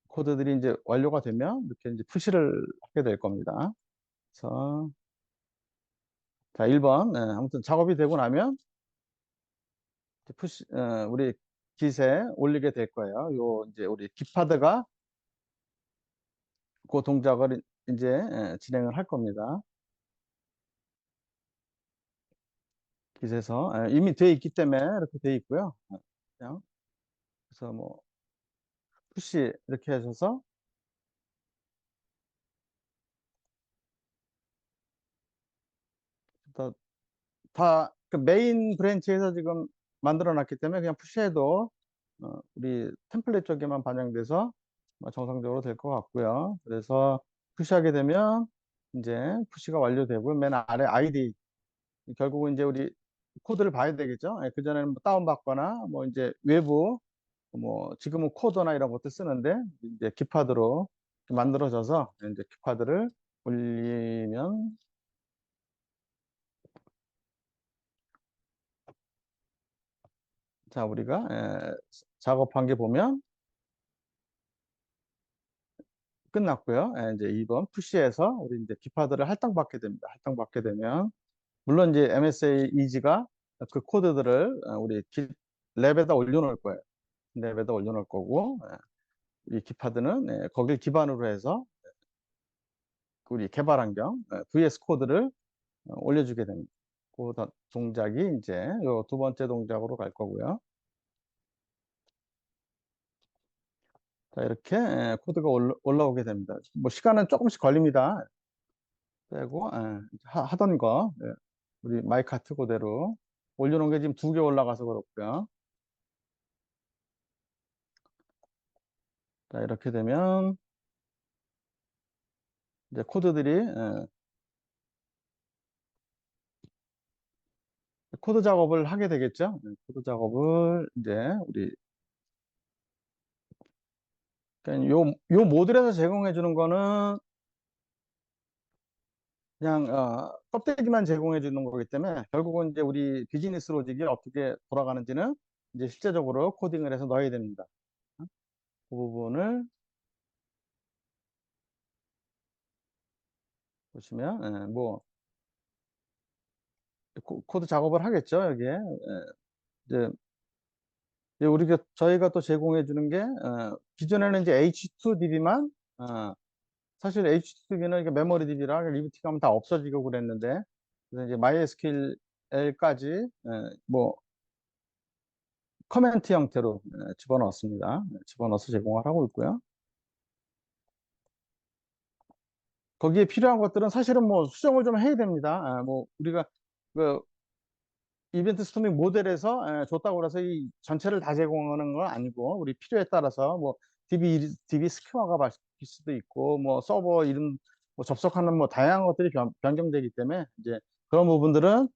코드들이 이제 완료가 되면 이렇게 이제 푸시를 하게 될 겁니다. 그래서 자 1번 아무튼 작업이 되고 나면 이제 푸시 우리 깃에 올리게 될 거예요. 요 이제 우리 깃파드가 그 동작을 이제 진행을 할 겁니다. 깃에서 이미 돼 있기 때문에 이렇게 돼 있고요. 그냥 그래서 뭐 푸시 이렇게 하셔서 다그 메인 브랜치에서 지금 만들어 놨기 때문에 그냥 푸시해도 우리 템플릿 쪽에만 반영돼서 뭐 정상적으로 될 것 같고요. 그래서 푸시하게 되면 이제 푸시가 완료되고 맨 아래 아이디 결국은 이제 우리 코드를 봐야 되겠죠. 예, 그전에는 뭐 다운받거나 뭐 이제 외부 뭐 지금은 코더나 이런 것도 쓰는데 이제 키파드로 만들어져서 이제 키파드를 올리면 자 우리가 작업한 게 보면 끝났고요. 이제 2번 푸시해서 우리 이제 기파들을 할당받게 됩니다. 할당받게 되면 물론 이제 MSA 이지가 그 코드들을 우리 랩에다 올려놓을 거예요. 랩에다 올려놓을 거고 이 기파드는 거길 기반으로 해서 우리 개발 환경 VS 코드를 올려주게 됩니다. 그 동작이 이제 요 두 번째 동작으로 갈 거고요. 자 이렇게 코드가 올라오게 됩니다. 뭐 시간은 조금씩 걸립니다. 빼고 하던 거 우리 마이카트 그대로 올려놓은 게 지금 2개 올라가서 그렇고요. 자 이렇게 되면 이제 코드들이 코드 작업을 하게 되겠죠. 코드 작업을 이제 우리 그러니까 요 모듈에서 제공해 주는 거는 그냥 껍데기만 제공해 주는 거기 때문에 결국은 이제 우리 비즈니스 로직이 어떻게 돌아가는지는 이제 실제적으로 코딩을 해서 넣어야 됩니다. 그 부분을 보시면 뭐 코드 작업을 하겠죠. 여기에 이제 우리가 저희가 또 제공해 주는 게 기존에는 이제 H2DB만 사실 H2DB는 이게 메모리 DB라 리부팅 하면 다 없어지고 그랬는데 그래서 이제 MySQL까지 뭐 커멘트 형태로 집어넣었습니다. 집어넣어서 제공을 하고 있고요. 거기에 필요한 것들은 사실은 뭐 수정을 좀 해야 됩니다. 뭐 우리가 그 이벤트 스토밍 모델에서 줬다고 해서 이 전체를 다 제공하는 건 아니고 우리 필요에 따라서 뭐 DB 스키마가 바뀔 수도 있고 뭐 서버 이름 뭐 접속하는 뭐 다양한 것들이 변경되기 때문에 이제 그런 부분들은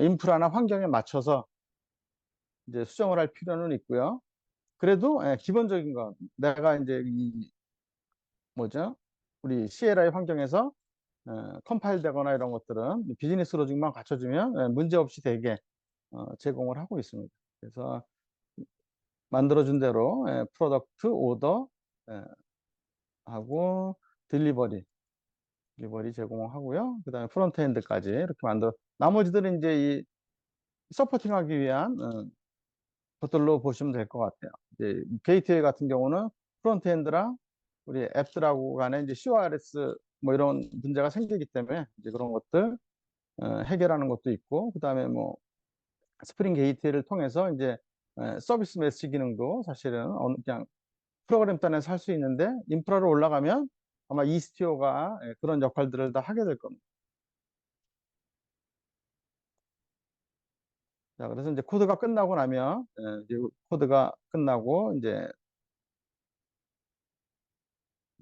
인프라나 환경에 맞춰서 이제 수정을 할 필요는 있고요. 그래도 기본적인 건 내가 이제 이 뭐죠? 우리 CLI 환경에서 컴파일 되거나 이런 것들은 비즈니스 로직만 갖춰주면 문제 없이 되게 제공을 하고 있습니다. 그래서 만들어준 대로 프로덕트 오더 하고 딜리버리 제공하고요. 그다음에 프론트엔드까지 이렇게 만들어 나머지들은 이제 이 서포팅하기 위한 것들로 보시면 될 것 같아요. 이제 게이트웨이 같은 경우는 프론트엔드랑 우리 앱들하고 간에 이제 CORS 뭐 이런 문제가 생기기 때문에 이제 그런 것들 해결하는 것도 있고, 그다음에 뭐 스프링 게이트웨이를 통해서 이제 서비스 메시 기능도 사실은 그냥 프로그램 단에서 할 수 있는데 인프라로 올라가면 아마 이스티어가 그런 역할들을 다 하게 될 겁니다. 자, 그래서 이제 코드가 끝나고 나면 이제 코드가 끝나고 이제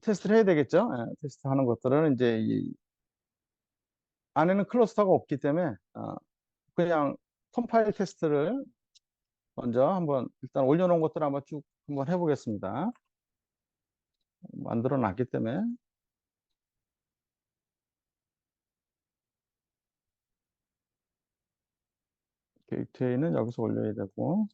테스트를 해야 되겠죠. 테스트 하는 것들은 이제 이 안에는 클러스터가 없기 때문에 그냥 컴파일 테스트를 먼저 한번 일단 올려놓은 것들 한번 쭉 한번 해보겠습니다. 만들어 놨기 때문에 게이트웨이는 여기서 올려야 되고,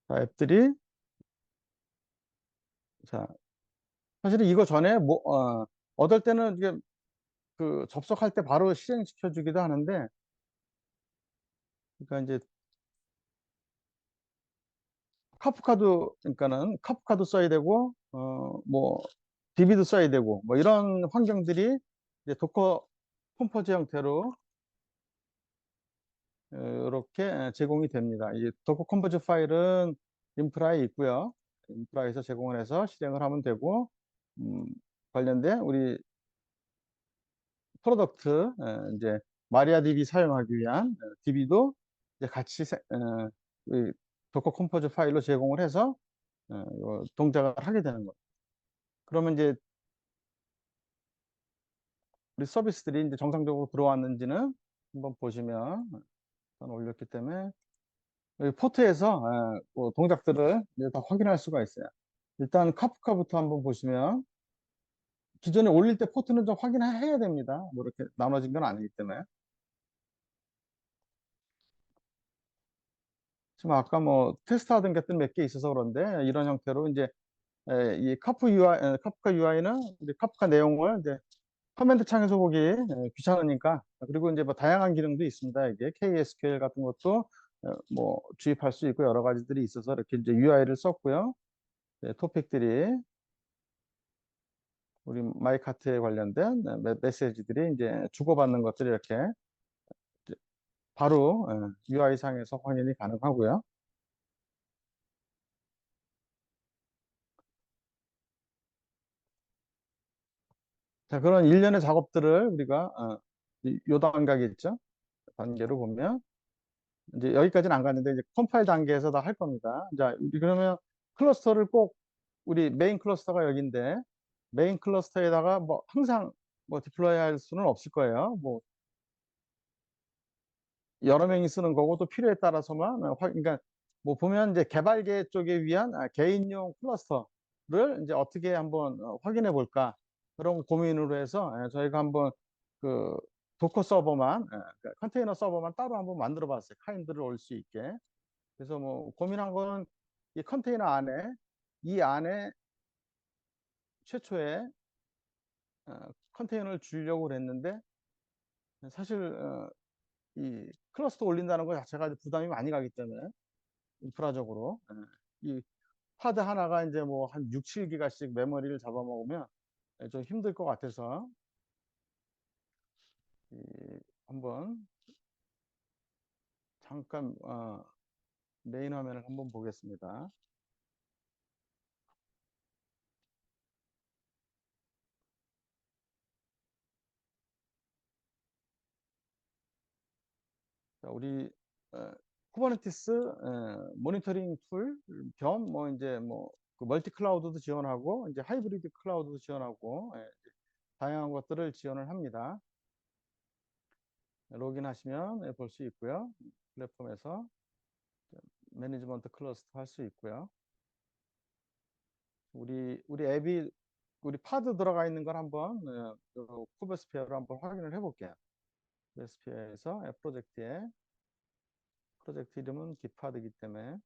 자, 앱들이 자 사실은 이거 전에 뭐 어떨 때는 이게 그 접속할 때 바로 실행시켜 주기도 하는데, 그러니까 이제 카프카도 그러니까는 카프카도 써야 되고 뭐 DB도 써야 되고 뭐 이런 환경들이 이제 도커 컴포즈 형태로 이렇게 제공이 됩니다. 이 도커 컴포즈 파일은 인프라에 있고요. 인프라에서 제공을 해서 실행을 하면 되고, 음, 관련된 우리 프로덕트 이제 마리아DB 사용하기 위한 DB도 이제 같이 이 도커 컴포즈 파일로 제공을 해서 요 동작을 하게 되는 거예요. 그러면 이제 우리 서비스들이 이제 정상적으로 들어왔는지는 한번 보시면 저는 올렸기 때문에 여기 포트에서 뭐 동작들을 이제 다 확인할 수가 있어요. 일단 카프카부터 한번 보시면 기존에 올릴 때 포트는 좀 확인해야 됩니다. 뭐 이렇게 나눠진 건 아니기 때문에. 지금 아까 뭐 테스트하던 것들 몇 개 있어서 그런데 이런 형태로 이제 이 카프카 UI는 이제 카프카 내용을 이제 커맨드 창에서 보기 귀찮으니까, 그리고 이제 뭐 다양한 기능도 있습니다. 이게 KSQL 같은 것도 뭐 주입할 수 있고 여러 가지들이 있어서 이렇게 이제 UI를 썼고요. 토픽들이 우리 마이카트에 관련된 메시지들이 이제 주고받는 것들이 이렇게 이제 바로 UI 상에서 확인이 가능하고요. 자, 그런 일련의 작업들을 우리가 요 단계가 있죠. 단계로 보면 이제 여기까지는 안 갔는데 이제 컴파일 단계에서 다 할 겁니다. 자, 우리 그러면 클러스터를 꼭 우리 메인 클러스터가 여기인데 메인 클러스터에다가 뭐 항상 뭐 디플로이 할 수는 없을 거예요. 뭐 여러 명이 쓰는 거고 또 필요에 따라서만 그러니까 뭐 보면 이제 개발계 쪽에 위한 개인용 클러스터를 이제 어떻게 한번 확인해 볼까 그런 고민으로 해서 저희가 한번 그 도커 서버만 그 컨테이너 서버만 따로 한번 만들어 봤어요. 카인드를 올 수 있게. 그래서 뭐 고민한 거는 이 컨테이너 안에 이 안에 최초에 컨테이너를 주려고 그랬는데 사실 이 클러스터 올린다는 것 자체가 부담이 많이 가기 때문에 인프라적으로 이 하드 하나가 이제 뭐 한 6, 7기가씩 메모리를 잡아먹으면 좀 힘들 것 같아서 한번 잠깐 메인 화면을 한번 보겠습니다. 자, 우리 쿠버네티스 모니터링 툴 겸 뭐 이제 뭐 그 멀티 클라우드도 지원하고 이제 하이브리드 클라우드도 지원하고 다양한 것들을 지원을 합니다. 로그인하시면 볼 수 있고요. 플랫폼에서 매니지먼트 클러스터 할 수 있고요. 우리 앱이 우리 파드 들어가 있는 걸 한번 쿠버스피어로 한번 확인을 해볼게요. 쿠버스피어에서 프로젝트 이름은 기파드이기 때문에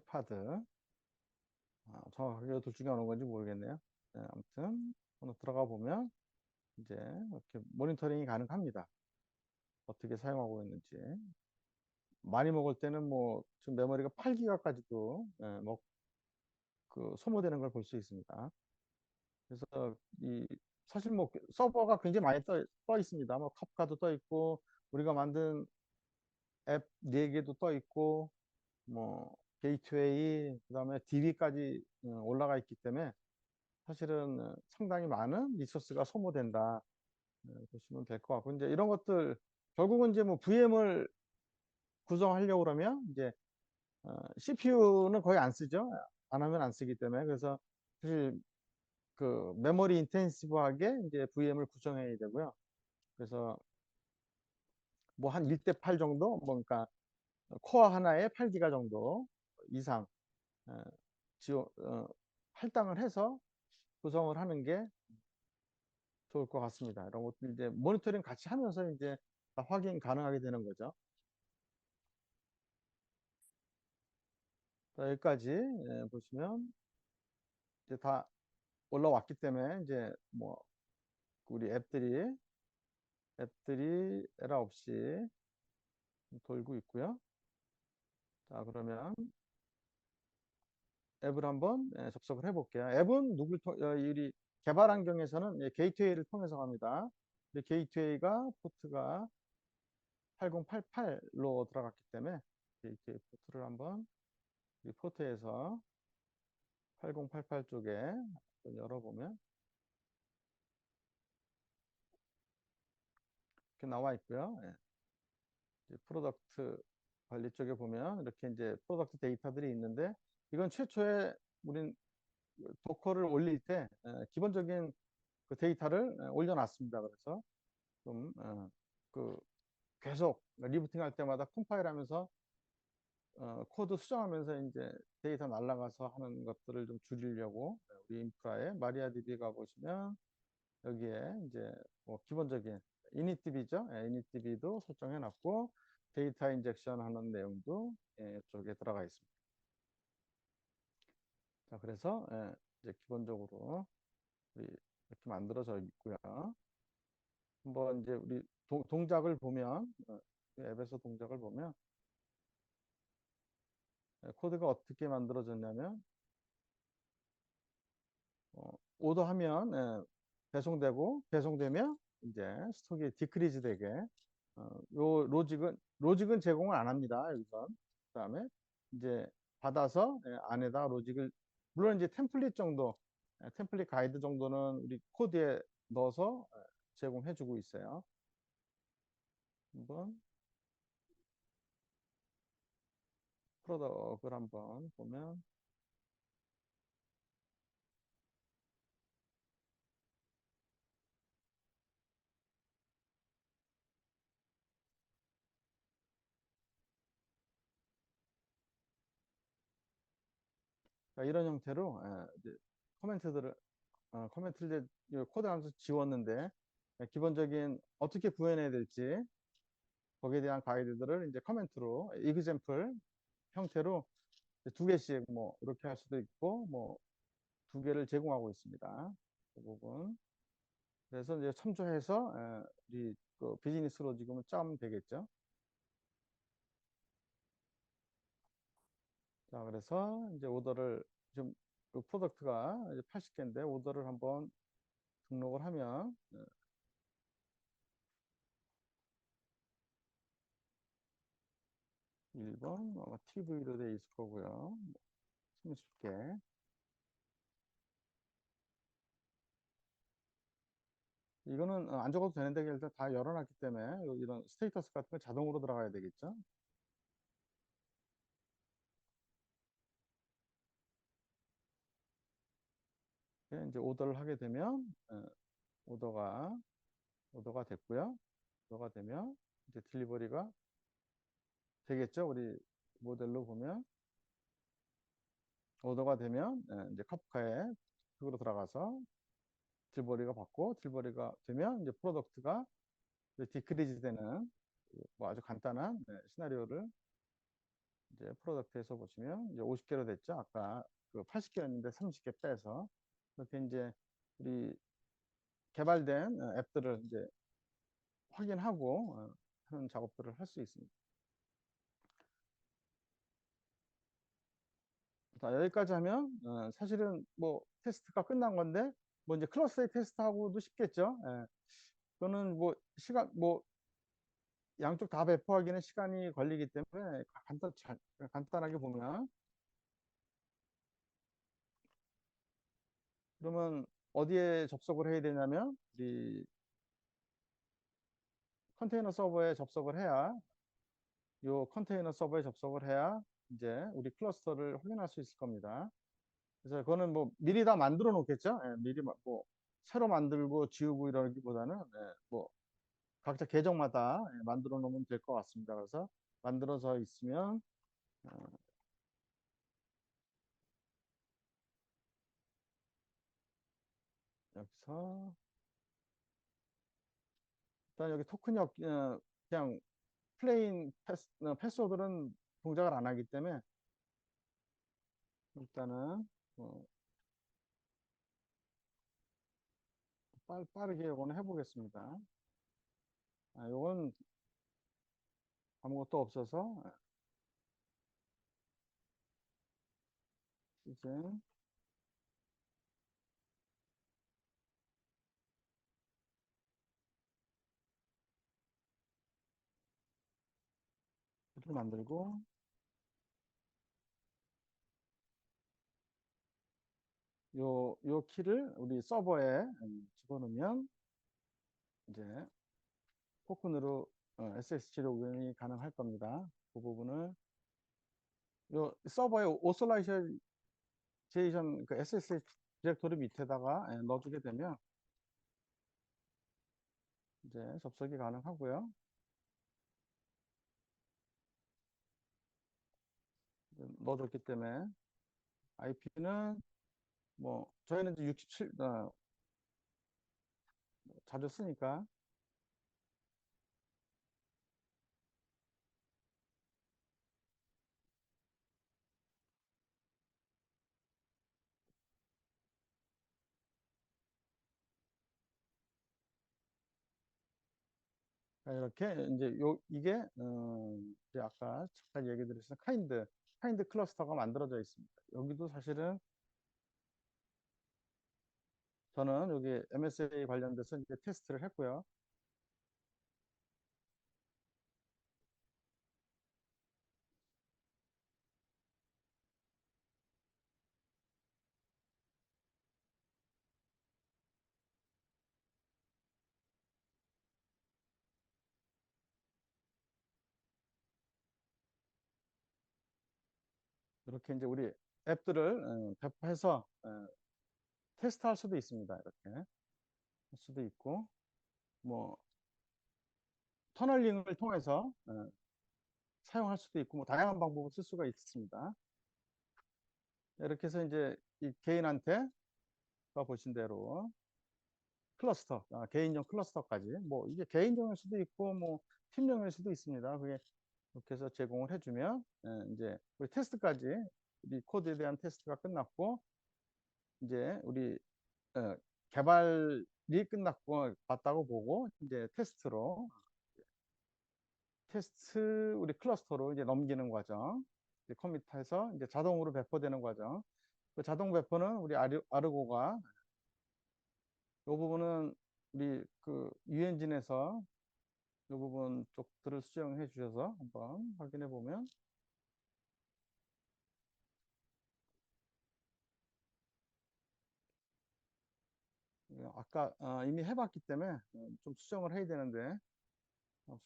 파드 정확하게 둘 중에 어느 건지 모르겠네요. 네, 아무튼 오늘 들어가 보면 이제 이렇게 모니터링이 가능합니다. 어떻게 사용하고 있는지. 많이 먹을 때는 뭐 지금 메모리가 8기가까지도 그 소모되는 걸 볼 수 있습니다. 그래서 사실 뭐 서버가 굉장히 많이 떠 있습니다. 뭐 컵카도 떠 있고 우리가 만든 앱 4개도 떠 있고 뭐 게이트웨이 그다음에 DB까지 올라가 있기 때문에 사실은 상당히 많은 리소스가 소모된다 보시면 될 것 같고 이제 이런 것들 결국은 이제 뭐 VM을 구성하려고 그러면 이제 CPU는 거의 안 쓰죠. 안 하면 안 쓰기 때문에 그래서 사실 그 메모리 인텐시브하게 이제 VM을 구성해야 되고요. 그래서 뭐 한 1대8 정도 뭐 그러니까 코어 하나에 8기가 정도 이상 어, 지원 할당을 해서 구성을 하는 게 좋을 것 같습니다. 이런 것들 이제 모니터링 같이 하면서 이제 다 확인 가능하게 되는 거죠. 자, 여기까지 보시면 이제 다 올라왔기 때문에 이제 뭐 우리 앱들이 에러 없이 돌고 있고요. 자, 그러면 앱을 한번 접속을 해볼게요. 앱은 우리 개발 환경에서는 게이트웨이를 통해서 갑니다. 게이트웨이가 포트가 8088로 들어갔기 때문에 게이트웨이 포트를 한번 이 포트에서 8088 쪽에 열어보면 이렇게 나와 있고요. 프로덕트 관리 쪽에 보면 이렇게 이제 프로덕트 데이터들이 있는데 이건 최초에 우린 도커를 올릴 때 기본적인 그 데이터를 올려놨습니다. 그래서 좀 그 계속 리부팅 할 때마다 컴파일 하면서 코드 수정하면서 이제 데이터 날라가서 하는 것들을 좀 줄이려고 우리 인프라에 마리아DB 가 보시면 여기에 이제 뭐 기본적인 initDB죠. initDB도 설정해 놨고 데이터 인젝션 하는 내용도 이쪽에 들어가 있습니다. 자, 그래서 이제 기본적으로 우리 이렇게 만들어져 있고요. 한번 이제 우리 동작을 보면 앱에서 동작을 보면 코드가 어떻게 만들어졌냐면 오더하면 배송되면 이제 스톡이 디크리즈 되게 요 로직은 제공을 안 합니다. 여기선 그다음에 이제 받아서 안에다 로직을 물론 이제 템플릿 가이드 정도는 우리 코드에 넣어서 제공해 주고 있어요. 한번 프로덕을 한번 보면 자, 이런 형태로 이제 코멘트들을 코멘트를 이제 코드 하면서 지웠는데 기본적인 어떻게 구현해야 될지 거기에 대한 가이드들을 이제 커멘트로 example 형태로 두 개씩 뭐 이렇게 할 수도 있고 뭐 두 개를 제공하고 있습니다. 그 부분. 그래서 이제 참조해서 우리 그 비즈니스로 지금은 짜면 되겠죠. 자, 그래서 이제 오더를 지금 그 프로덕트가 이제 80개인데 오더를 한번 등록을 하면 1번 아마 TV로 돼 있을 거고요. 30개. 이거는 안 적어도 되는데 일단 다 열어놨기 때문에 이런 스테이터스 같은 거 자동으로 들어가야 되겠죠. 이제 오더를 하게 되면 오더가 오더가 됐고요. 오더가 되면 이제 딜리버리가 되겠죠. 우리 모델로 보면 오더가 되면 이제 카프카에 그으로 들어가서 딜버리가 받고 딜버리가 되면 이제 프로덕트가 디크리즈 되는 뭐 아주 간단한 시나리오를 이제 프로덕트에서 보시면 이제 50개로 됐죠. 아까 그 80개였는데 30개 빼서 그렇게 이제 우리 개발된 앱들을 이제 확인하고 하는 작업들을 할 수 있습니다. 자, 여기까지 하면 사실은 뭐 테스트가 끝난 건데 뭐 이제 클러스터의 테스트하고도 쉽겠죠. 예. 그거는 뭐 시간 뭐 양쪽 다 배포하기는 시간이 걸리기 때문에 간단하게 보면 그러면 어디에 접속을 해야 되냐면 우리 컨테이너 서버에 접속을 해야 요 컨테이너 서버에 접속을 해야 이제 우리 클러스터를 확인할 수 있을 겁니다. 그래서 그거는 뭐 미리 다 만들어 놓겠죠. 예, 미리 뭐 새로 만들고 지우고 이러기보다는 뭐 각자 계정마다 만들어 놓으면 될 것 같습니다. 그래서 만들어져 있으면 어, 여기서 일단 여기 토큰이 그냥 플레인 패스워드는 동작을 안 하기 때문에 일단은 어, 빠르게 이거는 해보겠습니다. 요건 아무것도 없어서 이제 이렇게 만들고 요 키를 우리 서버에 집어넣으면 이제 토큰으로 SSH 로그인이 가능할 겁니다. 그 부분을 요 서버에 오솔라이제이션 그 SSH 디렉토리 밑에다가 넣어주게 되면 이제 접속이 가능하고요. 넣어줬기 때문에 IP는 뭐 저희는 이제 67 자주 쓰니까 이렇게 이제 이게 이제 아까 잠깐 얘기 드렸던 카인드 클러스터가 만들어져 있습니다. 여기도 사실은 저는 여기 MSA 관련돼서 이제 테스트를 했고요. 이렇게 이제 우리 앱들을 배포해서 테스트할 수도 있습니다. 이렇게 할 수도 있고 뭐 터널링을 통해서 사용할 수도 있고 뭐 다양한 방법을 쓸 수가 있습니다. 이렇게 해서 이제 이 개인한테 보신 대로 클러스터, 개인용 클러스터까지 뭐 이게 개인용일 수도 있고 뭐 팀용일 수도 있습니다. 그게 이렇게 해서 제공을 해주면 이제 우리 테스트까지 우리 코드에 대한 테스트가 끝났고 이제 우리 어, 개발이 끝났고 봤다고 보고 이제 테스트 우리 클러스터로 이제 넘기는 과정, 이제 커밋해서 이제 자동으로 배포되는 과정. 그 자동 배포는 우리 아르고가 이 부분은 우리 그 유엔진에서 이 부분 쪽들을 수정해 주셔서 한번 확인해 보면 아까 이미 해봤기 때문에 좀 수정을 해야 되는데 어,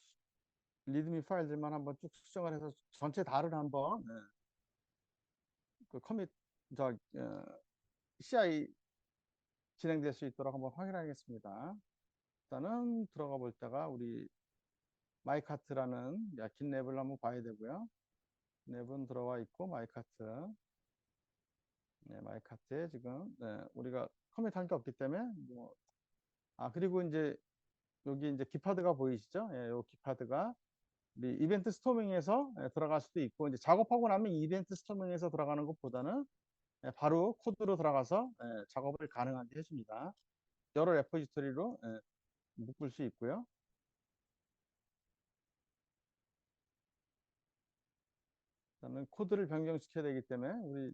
리드미 파일들만 한번 쭉 수정을 해서 전체 다를 한번 그 커밋 저 CI 진행될 수 있도록 한번 확인하겠습니다. 일단은 들어가 볼 때가 우리 마이카트라는 긴 랩을 한번 봐야 되고요. 랩은 들어와 있고 마이카트, 네, 마이카트에 지금 우리가 커밋할 게 없기 때문에 뭐, 그리고 이제 여기 이제 기파드가 보이시죠? 예, 요 기파드가 우리 이벤트 스토밍에서 들어갈 수도 있고 이제 작업하고 나면 이벤트 스토밍에서 들어가는 것보다는 바로 코드로 들어가서 작업을 가능하게 해줍니다. 여러 레포지토리로 묶을 수 있고요. 그다음에 코드를 변경시켜야 되기 때문에 우리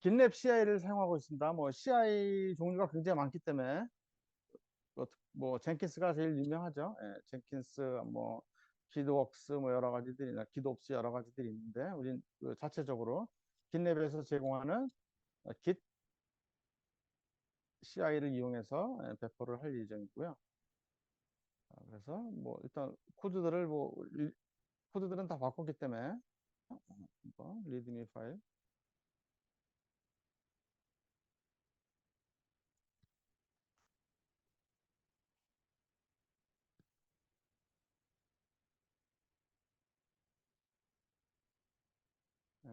긴랩 CI를 사용하고 있습니다. 뭐 CI 종류가 굉장히 많기 때문에 뭐 젠킨스가 제일 유명하죠. 젠킨스 뭐 기드웍스 뭐 여러 가지들이 기드옵스 여러 가지들이 있는데 우린 그 자체적으로 긴랩에서 제공하는 git CI를 이용해서 배포를 할 예정이고요. 그래서 뭐 일단 코드들은 다 바꿨기 때문에 리드미 파일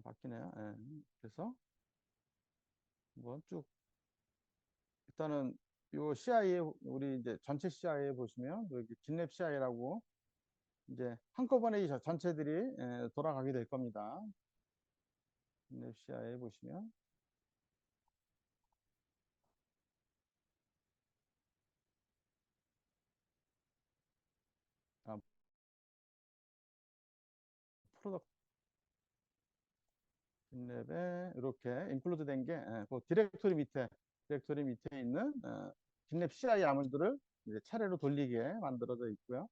바뀌네요. 그래서 한번 쭉 일단은 요 CI에 우리 이제 전체 CI에 보시면 여기 긴랩 CI라고 이제 한꺼번에 이 전체들이 돌아가게 될 겁니다. 긴랩 CI에 보시면 아, 프로덕트 긴랩에 이렇게 인클루드 된 게 그 디렉토리 밑에 있는 긴랩 CI 아몬드를 이제 차례로 돌리게 만들어져 있고요.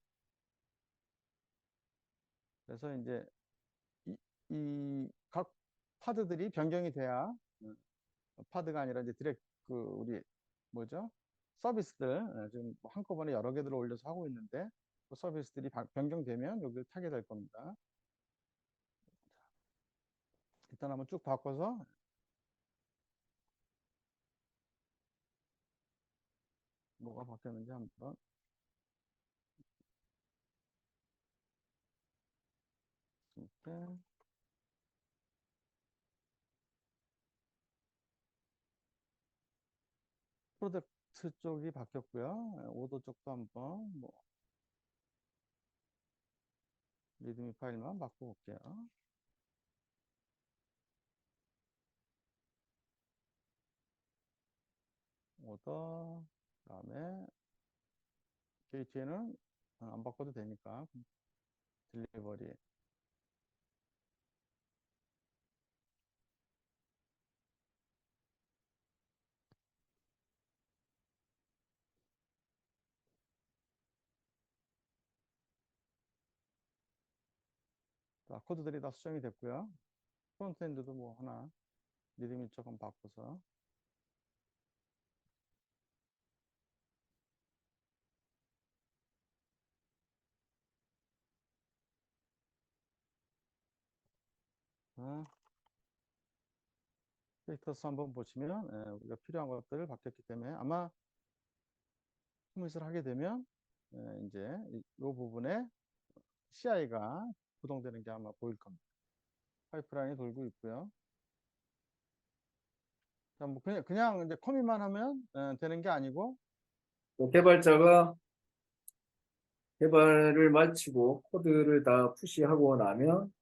그래서 이제 이 각 파드들이 변경이 돼야 파드가 아니라 이제 우리 뭐죠? 서비스들 지금 뭐 한꺼번에 여러 개들을 올려서 하고 있는데 그 서비스들이 변경되면 여기를 타게 될 겁니다. 일단 한번 쭉 바꿔서 뭐가 바뀌었는지 한번 이렇게 프로덕트 쪽이 바뀌었고요. 오더 쪽도 한번 뭐 리드미 파일만 바꿔볼게요. 오더 그다음에 게이트에는 안 바꿔도 되니까 딜리버리 코드들이 다 수정이 됐고요. 프론트엔드도 뭐 하나 리드미 조금 바꿔서 스테이터스 한번 보시면 우리가 필요한 것들을 바뀌었기 때문에 아마 커밋을 하게 되면 이제 이 부분에 CI가 구동되는 게 아마 보일 겁니다. 파이프라인이 돌고 있고요. 자, 뭐 그냥 이제 커밋만 하면 되는 게 아니고 또 개발자가 개발을 마치고 코드를 다 푸시하고 나면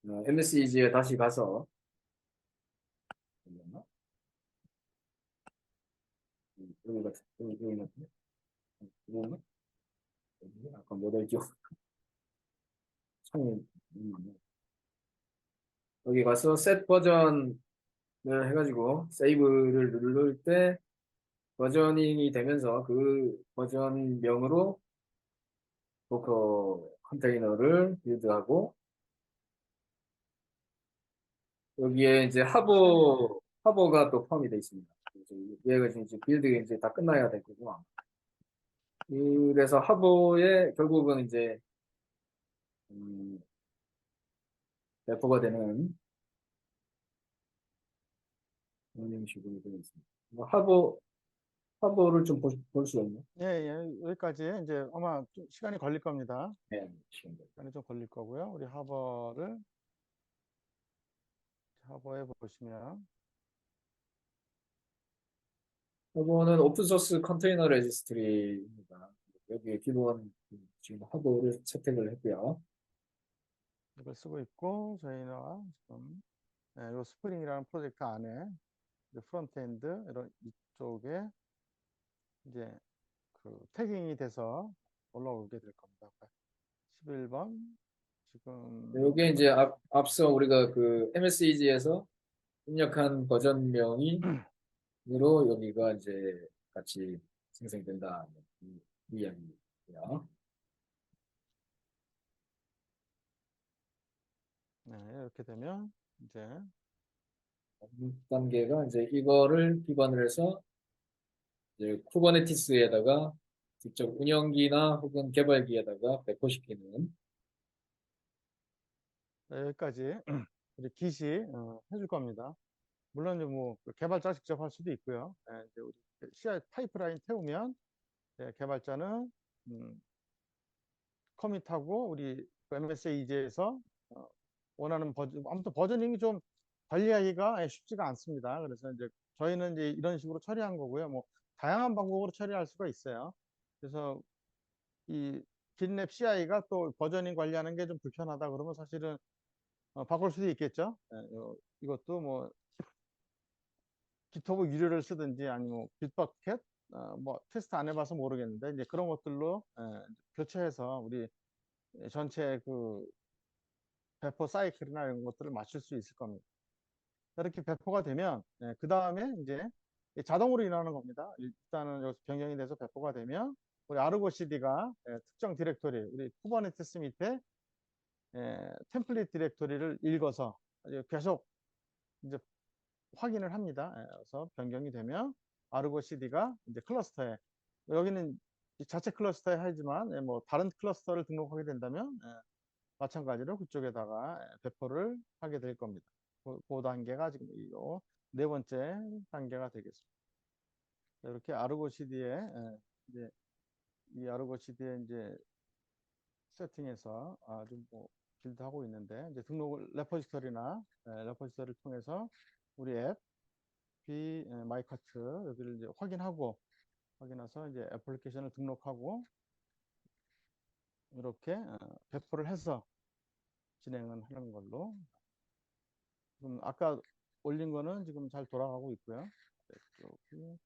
MSEG에 다시 가서 여기 같은데 아까 모델 기억 창이 여기 가서 셋 버전을 해가지고 세이브를 누를 때 버저닝이 되면서 그 버전명으로 도커 컨테이너를 빌드하고 여기에 이제 하버가 또 포함이 되어 있습니다. 얘가 이제 빌드가 이제 다 끝나야 되고. 그래서 하버에 결국은 이제 음, 배포가 되는 그런 식으로 되어 있습니다. 뭐 하버를 좀 볼 수가 있나요? 예, 예, 여기까지 이제 아마 좀 시간이 걸릴 겁니다. 네, 지금. 시간이 좀 걸릴 거고요. 우리 하버에 보시면, 하버는 오픈소스 컨테이너 레지스트리입니다. 여기에 기본 지금 하버를 채택을 했고요. 이걸 쓰고 있고, 저희가 지금, 예, 요 스프링이라는 프로젝트 안에, 이제 프론트엔드, 이런 이쪽에 이제 그 태깅이 돼서 올라오게 될 겁니다. 11번, 지금, 여기 이제 앞서 우리가 그 MSEG에서 입력한 버전명이 으로 여기가 이제 같이 생성된다 이 이야기고요. 네, 이렇게 되면, 이제, 6단계가 이제 이거를 기반으로 해서 이제 쿠버네티스에다가 직접 운영기나 혹은 개발기에다가 배포시키는. 네, 여기까지 우리 기시 해줄 겁니다. 물론 이제 뭐 개발자 직접 할 수도 있고요. 예, 이제 우리 CI 파이프라인 태우면 개발자는 커밋하고 우리 MSAG에서 원하는 버전, 아무튼 버저닝이 좀 관리하기가 쉽지가 않습니다. 그래서 이제 저희는 이제 이런 식으로 처리한 거고요. 뭐 다양한 방법으로 처리할 수가 있어요. 그래서 이 긴랩 CI가 또 버저닝 관리하는 게 좀 불편하다 그러면 사실은 바꿀 수도 있겠죠. 이것도 뭐 깃허브 유료를 쓰든지 아니면 빗버켓 뭐 테스트 안 해봐서 모르겠는데 이제 그런 것들로 교체해서 우리 전체 그 배포 사이클이나 이런 것들을 맞출 수 있을 겁니다. 이렇게 배포가 되면 그 다음에 이제 자동으로 일어나는 겁니다. 일단은 여기서 변경이 돼서 배포가 되면 우리 아르고 CD가 특정 디렉토리 우리 쿠버네티스 밑에 템플릿 디렉토리를 읽어서 계속 이제 확인을 합니다. 그래서 변경이 되면 아르고 CD가 이제 클러스터에 여기는 자체 클러스터에 하지만 뭐 다른 클러스터를 등록하게 된다면 마찬가지로 그쪽에다가 배포를 하게 될 겁니다. 그 단계가 지금 이네 번째 단계가 되겠습니다. 이렇게 아르고 CD에 이제 이 아르고 CD에 이제 세팅해서 아주 뭐 빌드하고 있는데 이제 등록을 레포지터리나 레포지터리를 통해서 우리 앱 마이카트 여기를 이제 확인해서 이제 애플리케이션을 등록하고 이렇게 배포를 해서 진행을 하는 걸로 지금 아까 올린 거는 지금 잘 돌아가고 있고요. 여기,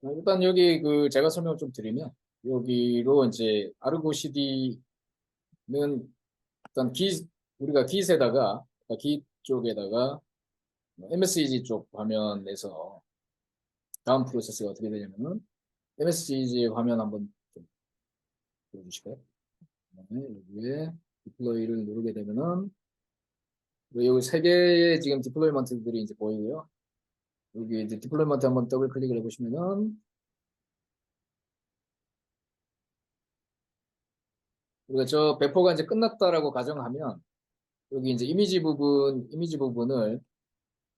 일단 여기 그 제가 설명을 좀 드리면 여기로 이제 아르고 CD는 일단 우리가 깃에다가 깃 쪽에다가 MSEG 쪽 화면에서 다음 프로세스가 어떻게 되냐면은 MSEG 화면 한번 좀 보여주실까요? 네, 여기에 디플로이를 누르게 되면은 여기 세 개의 지금 디플로이먼트들이 이제 보이고요. 여기 이제 디플로이먼트 한번 더블 클릭을 해보시면은 우리가 저 배포가 이제 끝났다라고 가정하면 여기 이제 이미지 부분을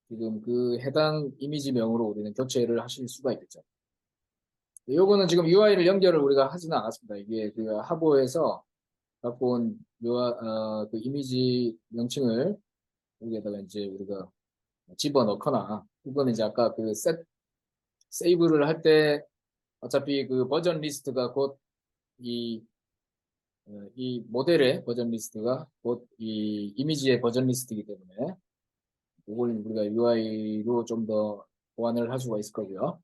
지금 그 해당 이미지명으로 우리는 교체를 하실 수가 있겠죠. 요거는 지금 UI를 연결을 우리가 하지는 않았습니다. 이게 그 하보에서 갖고 온 그 이미지 명칭을 여기에다가 이제 우리가 집어 넣거나 이거는 이제 아까 그 세이브를 할 때 어차피 그 버전 리스트가 곧 이 모델의 버전 리스트가 곧 이 이미지의 버전 리스트이기 때문에 이걸 우리가 UI로 좀 더 보완을 할 수가 있을 거고요.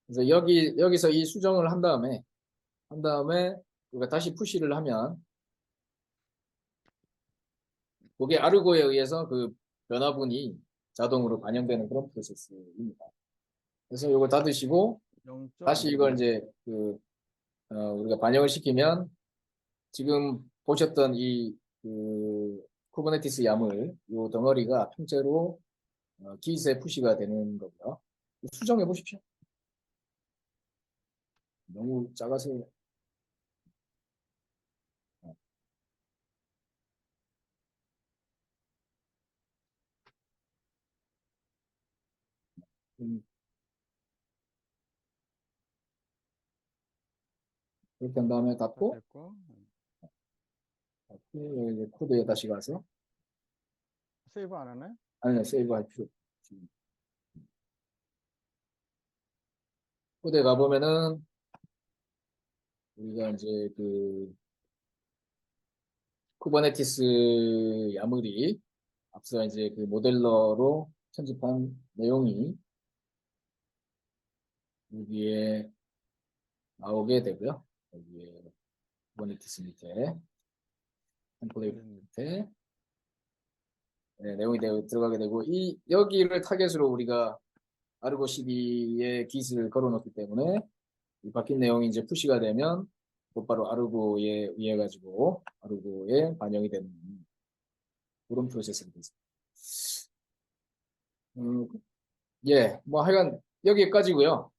그래서 여기서 이 수정을 한 다음에 우리가 다시 푸시를 하면 그게 아르고에 의해서 그 변화분이 자동으로 반영되는 그런 프로세스입니다. 그래서 이걸 닫으시고 다시 이걸 0.5 이제 우리가 반영을 시키면 지금 보셨던 이 그 쿠버네티스 야물 이 덩어리가 통째로 기세 푸시가 되는 거고요. 수정해 보십시오. 너무 작아서 음, 그렇게 한 다음에 다 닫고 됐고. 이제 코드에 다시 가서 세이브 안 하네? 아니 세이브 할 필요 없지. 코드에 가보면은 우리가 이제 그 쿠버네티스 야물이 앞서 이제 그 모델러로 편집한 내용이 여기에 나오게 되고요. 여기에 쿠버네티스 밑에 템플레이트 밑에 내용이 들어가게 되고 이 여기를 타겟으로 우리가 아르고 CD에 깃을 걸어놓기 때문에 이 바뀐 내용이 이제 푸시가 되면 곧바로 아르고에 의해 가지고 아르고에 반영이 되는 그런 프로세스가 됐습니다. 음, 예, 뭐 하여간 여기까지고요.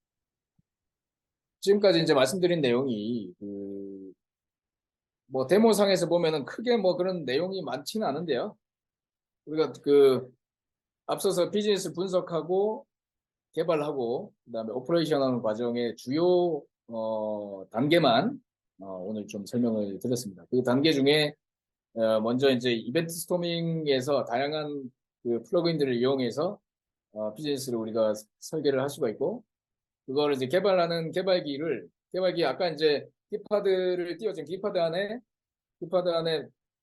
지금까지 이제 말씀드린 내용이 그 뭐 데모상에서 보면은 크게 뭐 그런 내용이 많지는 않은데요. 우리가 그 앞서서 비즈니스 분석하고 개발하고 그다음에 오퍼레이션하는 과정의 주요 단계만 오늘 좀 설명을 드렸습니다. 그 단계 중에 먼저 이제 이벤트 스토밍에서 다양한 그 플러그인들을 이용해서 비즈니스를 우리가 설계를 할 수가 있고 그거를 이제 개발하는 개발기 아까 이제 기파드를 띄워진 기파드 안에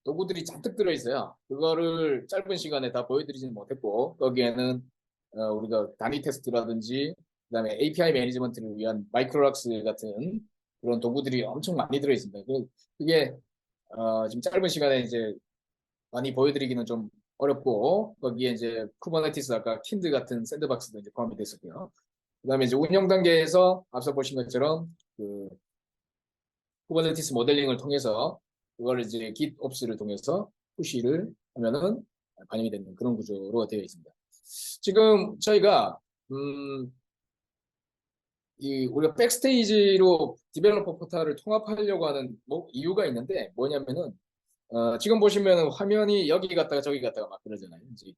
도구들이 잔뜩 들어있어요. 그거를 짧은 시간에 다 보여드리지는 못했고 거기에는 우리가 단위 테스트라든지 그다음에 API 매니지먼트를 위한 마이크로락스 같은 그런 도구들이 엄청 많이 들어있습니다. 그게 지금 짧은 시간에 이제 많이 보여드리기는 좀 어렵고 거기에 이제 쿠버네티스 아까 킨드 같은 샌드박스도 이제 포함이 됐었고요. 그다음에 이제 운영 단계에서 앞서 보신 것처럼 그 쿠버네티스 모델링을 통해서 그걸 이제 깃옵스를 통해서 푸시를 하면은 반영이 되는 그런 구조로 되어 있습니다. 지금 저희가 이 우리가 백스테이지로 디벨로퍼 포탈을 통합하려고 하는 뭐 이유가 있는데 뭐냐면은 지금 보시면 화면이 여기 갔다가 저기 갔다가 막 그러잖아요. 이제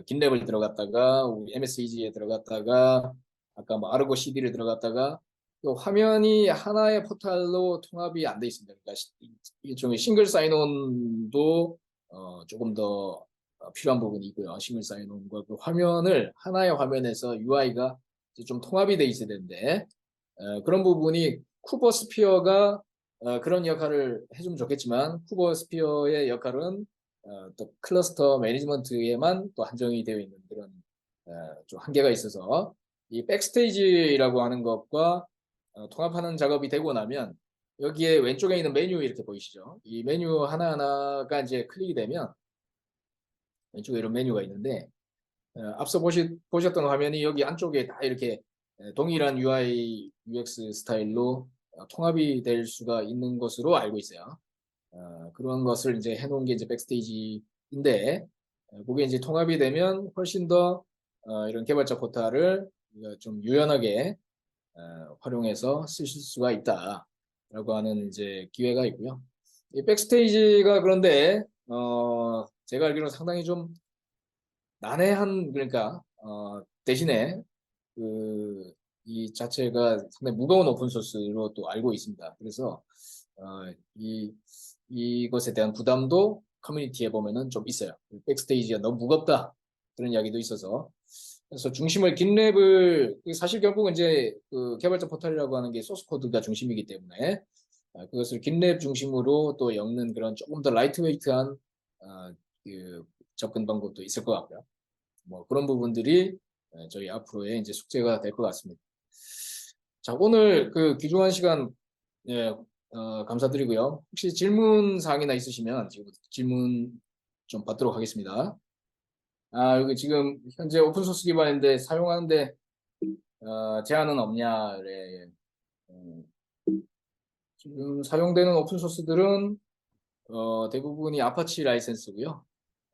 긴랩을 들어갔다가 우리 MSEG에 들어갔다가 아까 뭐 아르고 CD를 들어갔다가 또 화면이 하나의 포탈로 통합이 안 돼 있습니다. 그러니까 일종의 싱글 사인온도 조금 더 필요한 부분이 있고요. 싱글 사인온과 그 화면을 하나의 화면에서 UI가 좀 통합이 돼 있어야 되는데 그런 부분이 쿠버스피어가 그런 역할을 해주면 좋겠지만 쿠버스피어의 역할은 또 클러스터 매니지먼트에만 또 한정이 되어 있는 그런 좀 한계가 있어서 이 백스테이지라고 하는 것과 통합하는 작업이 되고 나면 여기에 왼쪽에 있는 메뉴 이렇게 보이시죠? 이 메뉴 하나하나가 이제 클릭이 되면 왼쪽에 이런 메뉴가 있는데 앞서 보셨던 화면이 여기 안쪽에 다 이렇게 동일한 UI, UX 스타일로 통합이 될 수가 있는 것으로 알고 있어요. 그런 것을 이제 해놓은 게 이제 백스테이지인데, 그게 이제 통합이 되면 훨씬 더 이런 개발자 포탈을 우리가 좀 유연하게 활용해서 쓰실 수가 있다라고 하는 이제 기회가 있고요. 이 백스테이지가 그런데 제가 알기로는 상당히 좀 난해한 그러니까 대신에 그 이 자체가 상당히 무거운 오픈 소스로 또 알고 있습니다. 그래서 이 이것에 대한 부담도 커뮤니티에 보면은 좀 있어요. 백스테이지가 너무 무겁다 그런 이야기도 있어서 그래서 중심을 긴랩을 사실 결국은 이제 그 개발자 포털이라고 하는 게 소스 코드가 중심이기 때문에 그것을 긴랩 중심으로 또 엮는 그런 조금 더 라이트웨이트한 그 접근 방법도 있을 것 같고요. 뭐 그런 부분들이 저희 앞으로의 이제 숙제가 될 것 같습니다. 자, 오늘 그 귀중한 시간 예, 감사드리고요. 혹시 질문 사항이나 있으시면 지금 질문 좀 받도록 하겠습니다. 여기 지금 현재 오픈소스 기반인데 사용하는데 제한은 없냐? 네. 음, 지금 사용되는 오픈소스들은 대부분이 아파치 라이센스고요.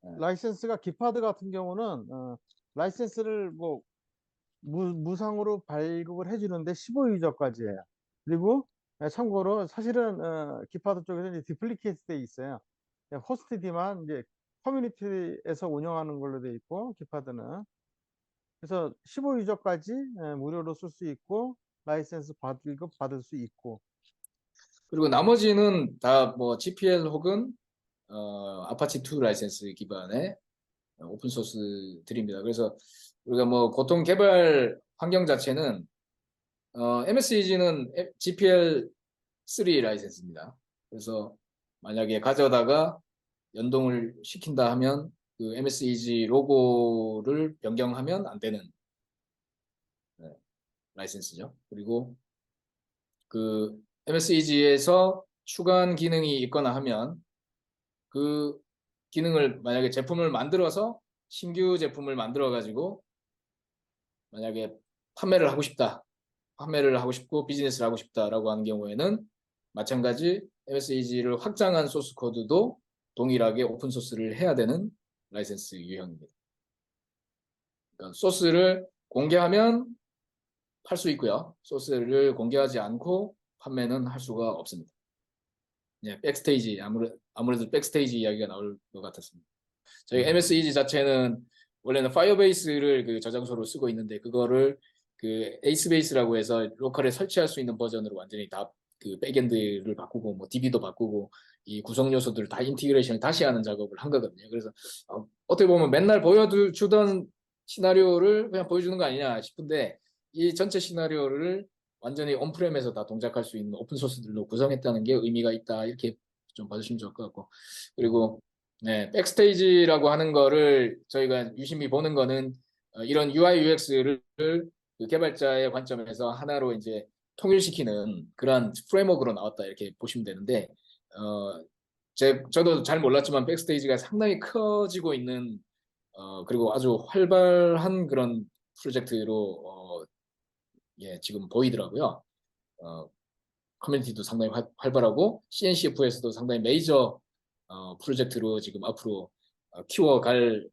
예, 라이센스가 기파드 같은 경우는 라이센스를 뭐 무상으로 발급을 해주는데 15유저까지예요. 그리고 참고로 사실은 기파도 쪽에서 이제 디플리케이트 돼 있어요. 호스트디만 이제 커뮤니티에서 운영하는 걸로 돼 있고 기파드는 그래서 15유저까지 무료로 쓸 수 있고 라이센스 발급 받을 수 있고. 그리고 나머지는 다 뭐 GPL 혹은 아파치 2 라이센스 기반의 오픈 소스들입니다. 그래서 우리가 뭐 보통 개발 환경 자체는 MSEG는 GPL 3 라이센스입니다. 그래서 만약에 가져다가 연동을 시킨다 하면 그 MSEG 로고를 변경하면 안 되는 라이센스죠. 그리고 그 MSEG에서 추가한 기능이 있거나 하면 그 기능을 만약에 제품을 만들어서 신규 제품을 만들어 가지고 만약에 판매를 하고 싶고 비즈니스를 하고 싶다라고 하는 경우에는 마찬가지 MSEG를 확장한 소스 코드도 동일하게 오픈 소스를 해야 되는 라이센스 유형입니다. 그러니까 소스를 공개하면 팔 수 있고요. 소스를 공개하지 않고 판매는 할 수가 없습니다. 예, 백스테이지 아무래도 백스테이지 이야기가 나올 것 같았습니다. 저희 음. MSEG 자체는 원래는 파이어베이스를 그 저장소로 쓰고 있는데 그거를 그 에이스베이스라고 해서 로컬에 설치할 수 있는 버전으로 완전히 다 그 백엔드를 바꾸고 뭐 DB도 바꾸고 이 구성 요소들을 다 인티그레이션을 다시 하는 작업을 한 거거든요. 그래서 어떻게 보면 맨날 보여주던 시나리오를 그냥 보여주는 거 아니냐 싶은데 이 전체 시나리오를 완전히 온프렘에서 다 동작할 수 있는 오픈 소스들로 구성했다는 게 의미가 있다 이렇게 좀 봐주시면 좋을 것 같고 그리고 네, 백스테이지라고 하는 거를 저희가 유심히 보는 거는 이런 UI UX를 그 개발자의 관점에서 하나로 이제 통일시키는 그런 프레임워크로 나왔다 이렇게 보시면 되는데 어, 저도 잘 몰랐지만 백스테이지가 상당히 커지고 있는 그리고 아주 활발한 그런 프로젝트로 예, 지금 보이더라고요. 어, 커뮤니티도 상당히 활발하고 CNCF에서도 상당히 메이저 프로젝트로 지금 앞으로 키워갈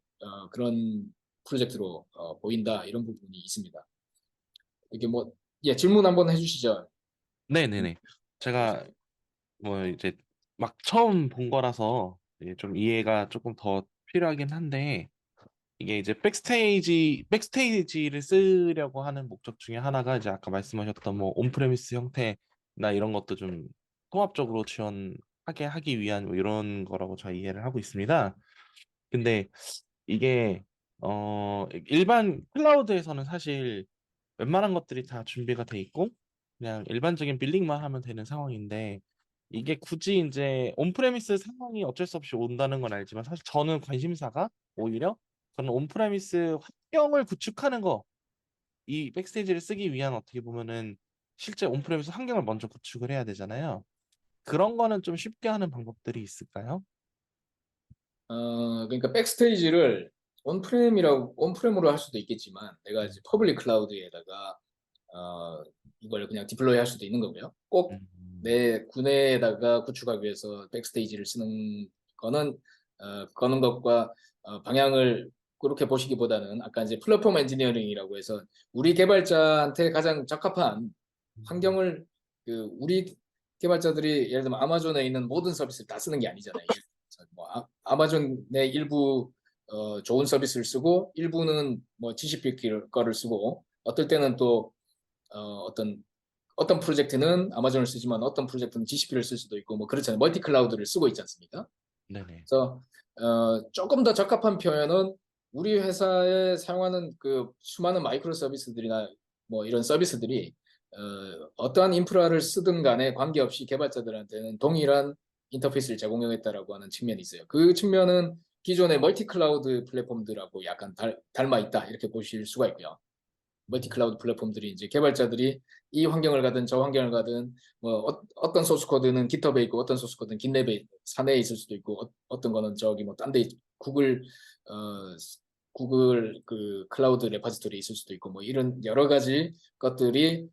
그런 프로젝트로 보인다 이런 부분이 있습니다. 이게 뭐 예, 질문 한번 해주시죠. 네네네. 제가 뭐 이제 막 처음 본 거라서 이제 좀 이해가 조금 더 필요하긴 한데 이게 이제 백스테이지를 쓰려고 하는 목적 중에 하나가 이제 아까 말씀하셨던 뭐 온프레미스 형태나 이런 것도 좀 통합적으로 지원하게 하기 위한 뭐 이런 거라고 저희 이해를 하고 있습니다. 근데 이게 일반 클라우드에서는 사실 웬만한 것들이 다 준비가 돼 있고 그냥 일반적인 빌링만 하면 되는 상황인데 이게 굳이 이제 온프레미스 상황이 어쩔 수 없이 온다는 건 알지만 사실 저는 관심사가 오히려 저는 온프레미스 환경을 구축하는 거 이 백스테이지를 쓰기 위한 어떻게 보면은 실제 온프레미스 환경을 먼저 구축을 해야 되잖아요. 그런 거는 좀 쉽게 하는 방법들이 있을까요? 그러니까 백스테이지를 온프렘으로 할 수도 있겠지만 내가 음, 이제 퍼블릭 클라우드에다가 어, 이걸 그냥 디플로이 할 수도 있는 거고요. 꼭 음, 내 구내에다가 구축하기 위해서 백스테이지를 쓰는 거는 것과 방향을 그렇게 보시기보다는 아까 이제 플랫폼 엔지니어링이라고 해서 우리 개발자한테 가장 적합한 음, 환경을 그 우리 개발자들이 예를 들면 아마존에 있는 모든 서비스를 다 쓰는 게 아니잖아요. 뭐 아마존의 일부 좋은 서비스를 쓰고 일부는 뭐 GCP 거를 쓰고 어떨 때는 또 어떤 프로젝트는 아마존을 쓰지만 어떤 프로젝트는 GCP를 쓸 수도 있고 뭐 그렇잖아요. 멀티 클라우드를 쓰고 있지 않습니까? 네네. 그래서 조금 더 적합한 표현은 우리 회사에 사용하는 그 수많은 마이크로 서비스들이나 뭐 이런 서비스들이 어떠한 인프라를 쓰든 간에 관계없이 개발자들한테는 동일한 인터페이스를 제공하겠다라고 하는 측면이 있어요. 그 측면은 기존의 멀티 클라우드 플랫폼들하고 약간 닮아 있다 이렇게 보실 수가 있고요. 멀티 음, 클라우드 플랫폼들이 이제 개발자들이 이 환경을 가든 저 환경을 가든 뭐 떤 소스 코드는 깃허브에 있고 어떤 소스 코드는 깃랩에 사내에 있을 수도 있고 떤 거는 저기 뭐 딴 데 구글 어 구글 그 클라우드 레퍼지토리에 있을 수도 있고 뭐 이런 여러 가지 것들이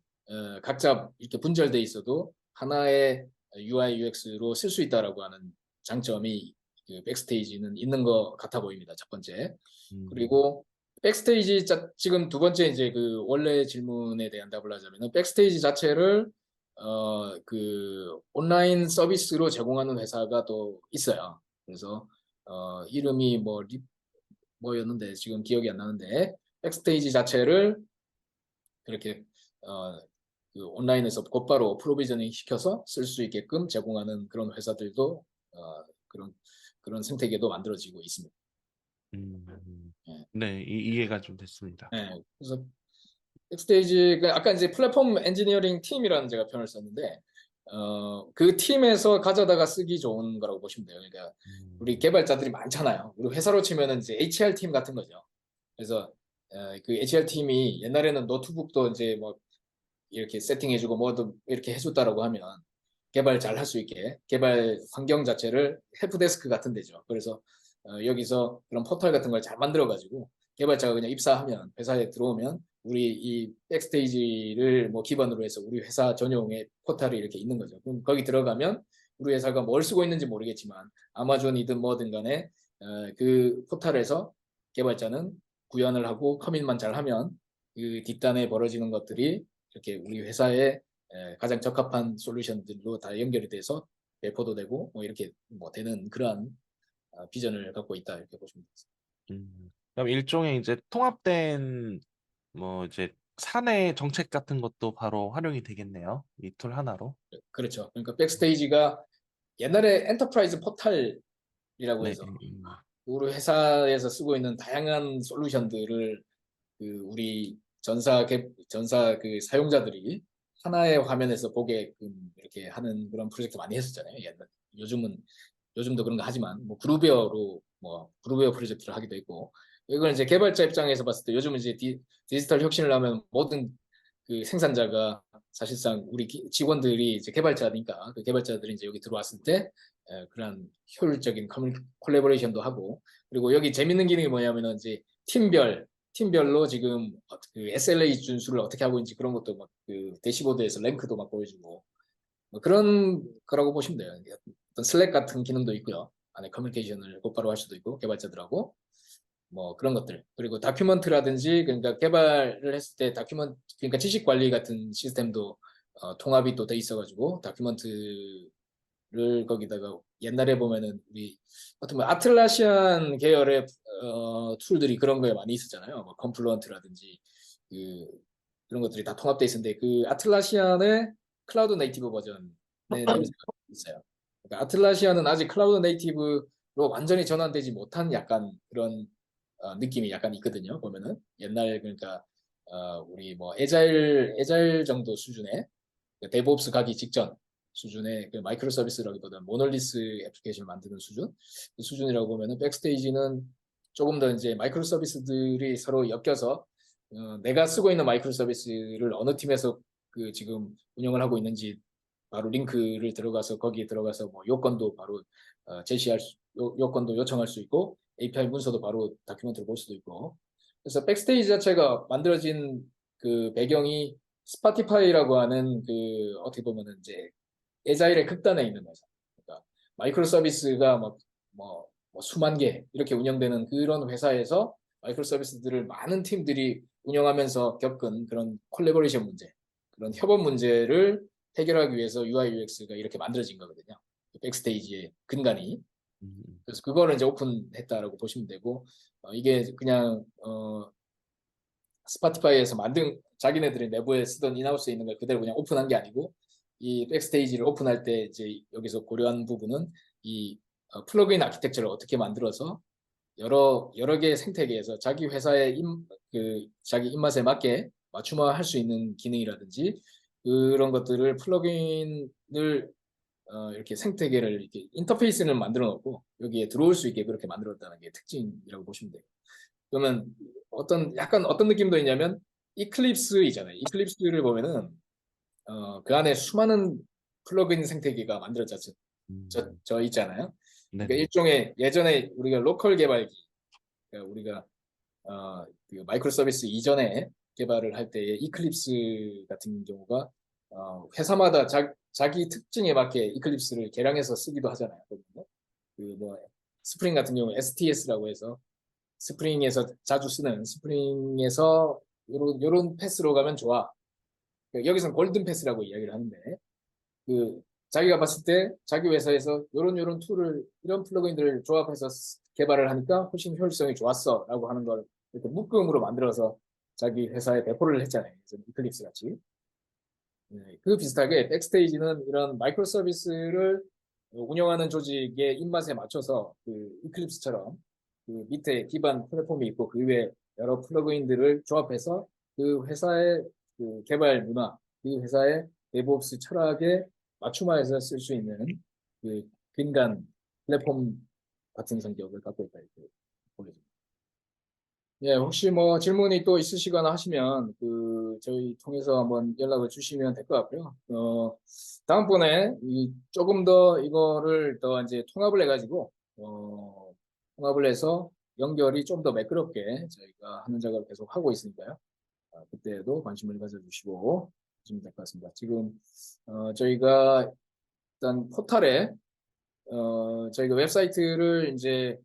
각자 이렇게 분절돼 있어도 하나의 UI UX로 쓸 수 있다라고 하는 장점이 그 백스테이지는 있는 것 같아 보입니다. 첫 번째. 음, 그리고 지금 두 번째 이제 그 원래 질문에 대한 답을 하자면은 백스테이지 자체를 그 온라인 서비스로 제공하는 회사가 또 있어요. 그래서 이름이 뭐였는데 지금 기억이 안 나는데 백스테이지 자체를 그렇게 어, 그 온라인에서 곧바로 프로비저닝 시켜서 쓸 수 있게끔 제공하는 그런 회사들도 그런 생태계도 만들어지고 있습니다. 예. 네, 이해가 좀 됐습니다. 예, 그래서 백스테이지 아까 이제 플랫폼 엔지니어링 팀이라는 제가 표현을 썼는데 그 팀에서 가져다가 쓰기 좋은 거라고 보시면 돼요. 그러니까 우리 개발자들이 많잖아요. 우리 회사로 치면은 이제 HR 팀 같은 거죠. 그래서 그 HR 팀이 옛날에는 노트북도 이제 뭐 이렇게 세팅해주고 뭐도 이렇게 해줬다라고 하면 개발 잘 할 수 있게 개발 환경 자체를 헬프데스크 같은 데죠. 그래서 여기서 그런 포털 같은 걸 잘 만들어가지고 개발자가 그냥 입사하면 회사에 들어오면 우리 이 백스테이지를 뭐 기반으로 해서 우리 회사 전용의 포털이 이렇게 있는 거죠. 그럼 거기 들어가면 우리 회사가 뭘 쓰고 있는지 모르겠지만 아마존이든 뭐든 간에 그 포털에서 개발자는 구현을 하고 커밋만 잘하면 그 뒷단에 벌어지는 것들이 이렇게 우리 회사에 가장 적합한 솔루션들로 다 연결이 돼서 배포도 되고 뭐 이렇게 뭐 되는 그러한 비전을 갖고 있다 이렇게 보시면 되겠습니다. 그럼 일종의 이제 통합된 뭐 이제 사내 정책 같은 것도 바로 활용이 되겠네요. 이 툴 하나로. 그렇죠. 그러니까 백스테이지가 옛날에 엔터프라이즈 포탈이라고 네. 해서 우리 회사에서 쓰고 있는 다양한 솔루션들을 그 우리 전사 그 사용자들이 하나의 화면에서 보게끔 이렇게 하는 그런 프로젝트 많이 했었잖아요. 옛날 요즘도 그런 거 하지만 뭐 그루베어로 뭐 그루베어 프로젝트를 하기도 했고 이건 이제 개발자 입장에서 봤을 때 요즘은 이제 디지털 혁신을 하면 모든 그 생산자가 사실상 우리 직원들이 이제 개발자니까 그 개발자들이 이제 여기 들어왔을 때 그런 효율적인 콜래보레이션도 하고 그리고 여기 재밌는 기능이 뭐냐면은 이제 팀별로 지금 그 SLA 준수를 어떻게 하고 있는지 그런 것도 막 그 대시보드에서 랭크도 막 보여주고 뭐 그런 거라고 보시면 돼요. 어떤 슬랙 같은 기능도 있고요. 안에 커뮤니케이션을 곧바로 할 수도 있고 개발자들하고 뭐 그런 것들 그리고 다큐먼트라든지 그러니까 개발을 했을 때 그러니까 지식 관리 같은 시스템도 통합이 또 돼 있어가지고 다큐먼트를 거기다가 옛날에 보면은 우리 어떤 뭐 아틀라시안 계열의 툴들이 그런 거에 많이 있었잖아요. 뭐 컴플루언트라든지 그 그런 것들이 다 통합돼 있었는데 그 아틀라시안의 클라우드 네이티브 버전의 냄새가 있어요. 그러니까 아틀라시안은 아직 클라우드 네이티브로 완전히 전환되지 못한 약간 그런 느낌이 약간 있거든요. 보면은 옛날 그러니까 우리 뭐 에자일 정도 수준의 데브옵스 가기 직전 수준의 그 마이크로 서비스라기보다는 모놀리스 애플리케이션을 만드는 수준 그 수준이라고 보면은 백스테이지는 조금 더 이제 마이크로 서비스들이 서로 엮여서 내가 쓰고 있는 마이크로 서비스를 어느 팀에서 그 지금 운영을 하고 있는지 바로 링크를 들어가서 거기에 들어가서 뭐 요건도 바로 요건도 요청할 수 있고 API 문서도 바로 다큐멘트를 볼 수도 있고 그래서 백스테이지 자체가 만들어진 그 배경이 스파티파이라고 하는 그 어떻게 보면은 이제 에자일의 극단에 있는 거죠. 그러니까 마이크로 서비스가 뭐 수만 개 이렇게 운영되는 그런 회사에서 마이크로 서비스들을 많은 팀들이 운영하면서 겪은 그런 콜래보레이션 문제, 그런 협업 문제를 해결하기 위해서 UI UX가 이렇게 만들어진 거거든요. 백스테이지의 근간이. 그래서 그거를 이제 오픈했다라고 보시면 되고 이게 그냥 스파티파이에서 만든 자기네들이 내부에 쓰던 인하우스에 있는 걸 그대로 그냥 오픈한 게 아니고 이 백스테이지를 오픈할 때 이제 여기서 고려한 부분은 이 플러그인 아키텍처를 어떻게 만들어서 여러 개의 생태계에서 자기 회사의 자기 입맛에 맞게 맞춤화할 수 있는 기능이라든지 그런 것들을 플러그인을 이렇게 생태계를 이렇게 인터페이스를 만들어 놓고 여기에 들어올 수 있게 그렇게 만들었다는 게 특징이라고 보시면 돼요. 그러면 약간 어떤 느낌도 있냐면 이클립스 있잖아요. 이클립스를 보면은 그 안에 수많은 플러그인 생태계가 만들어져 있잖아요. 그러니까 네네. 일종의 예전에 우리가 로컬 개발기, 그러니까 우리가 그 마이크로 서비스 이전에 개발을 할 때의 이클립스 같은 경우가 회사마다 자기 특징에 맞게 이클립스를 개량해서 쓰기도 하잖아요. 그뭐 스프링 같은 경우 STS라고 해서 스프링에서 자주 쓰는 스프링에서 요런 패스로 가면 좋아. 여기서는 골든 패스라고 이야기를 하는데 그 자기가 봤을 때 자기 회사에서 요런 툴을 이런 플러그인들을 조합해서 개발을 하니까 훨씬 효율성이 좋았어라고 하는 걸 이렇게 묶음으로 만들어서 자기 회사에 배포를 했잖아요. 이클립스 같이. 네, 그 비슷하게 백스테이지는 이런 마이크로 서비스를 운영하는 조직의 입맛에 맞춰서 그 이클립스처럼 그 밑에 기반 플랫폼이 있고 그 위에 여러 플러그인들을 조합해서 그 회사의 그 개발 문화, 그 회사의 데브옵스 철학에 맞춤화해서 쓸 수 있는 그 근간 플랫폼 같은 성격을 갖고 있다 이렇게 보여집니다. 예, 혹시 뭐 질문이 또 있으시거나 하시면 그 저희 통해서 한번 연락을 주시면 될 것 같고요. 다음번에 이 조금 더 이거를 더 이제 통합을 해가지고 통합을 해서 연결이 좀 더 매끄럽게 저희가 하는 작업을 계속 하고 있으니까요. 그때도 관심을 가져주시고 하시면 될 것 같습니다. 지금 저희가 일단 포털에 저희가 웹사이트를 이제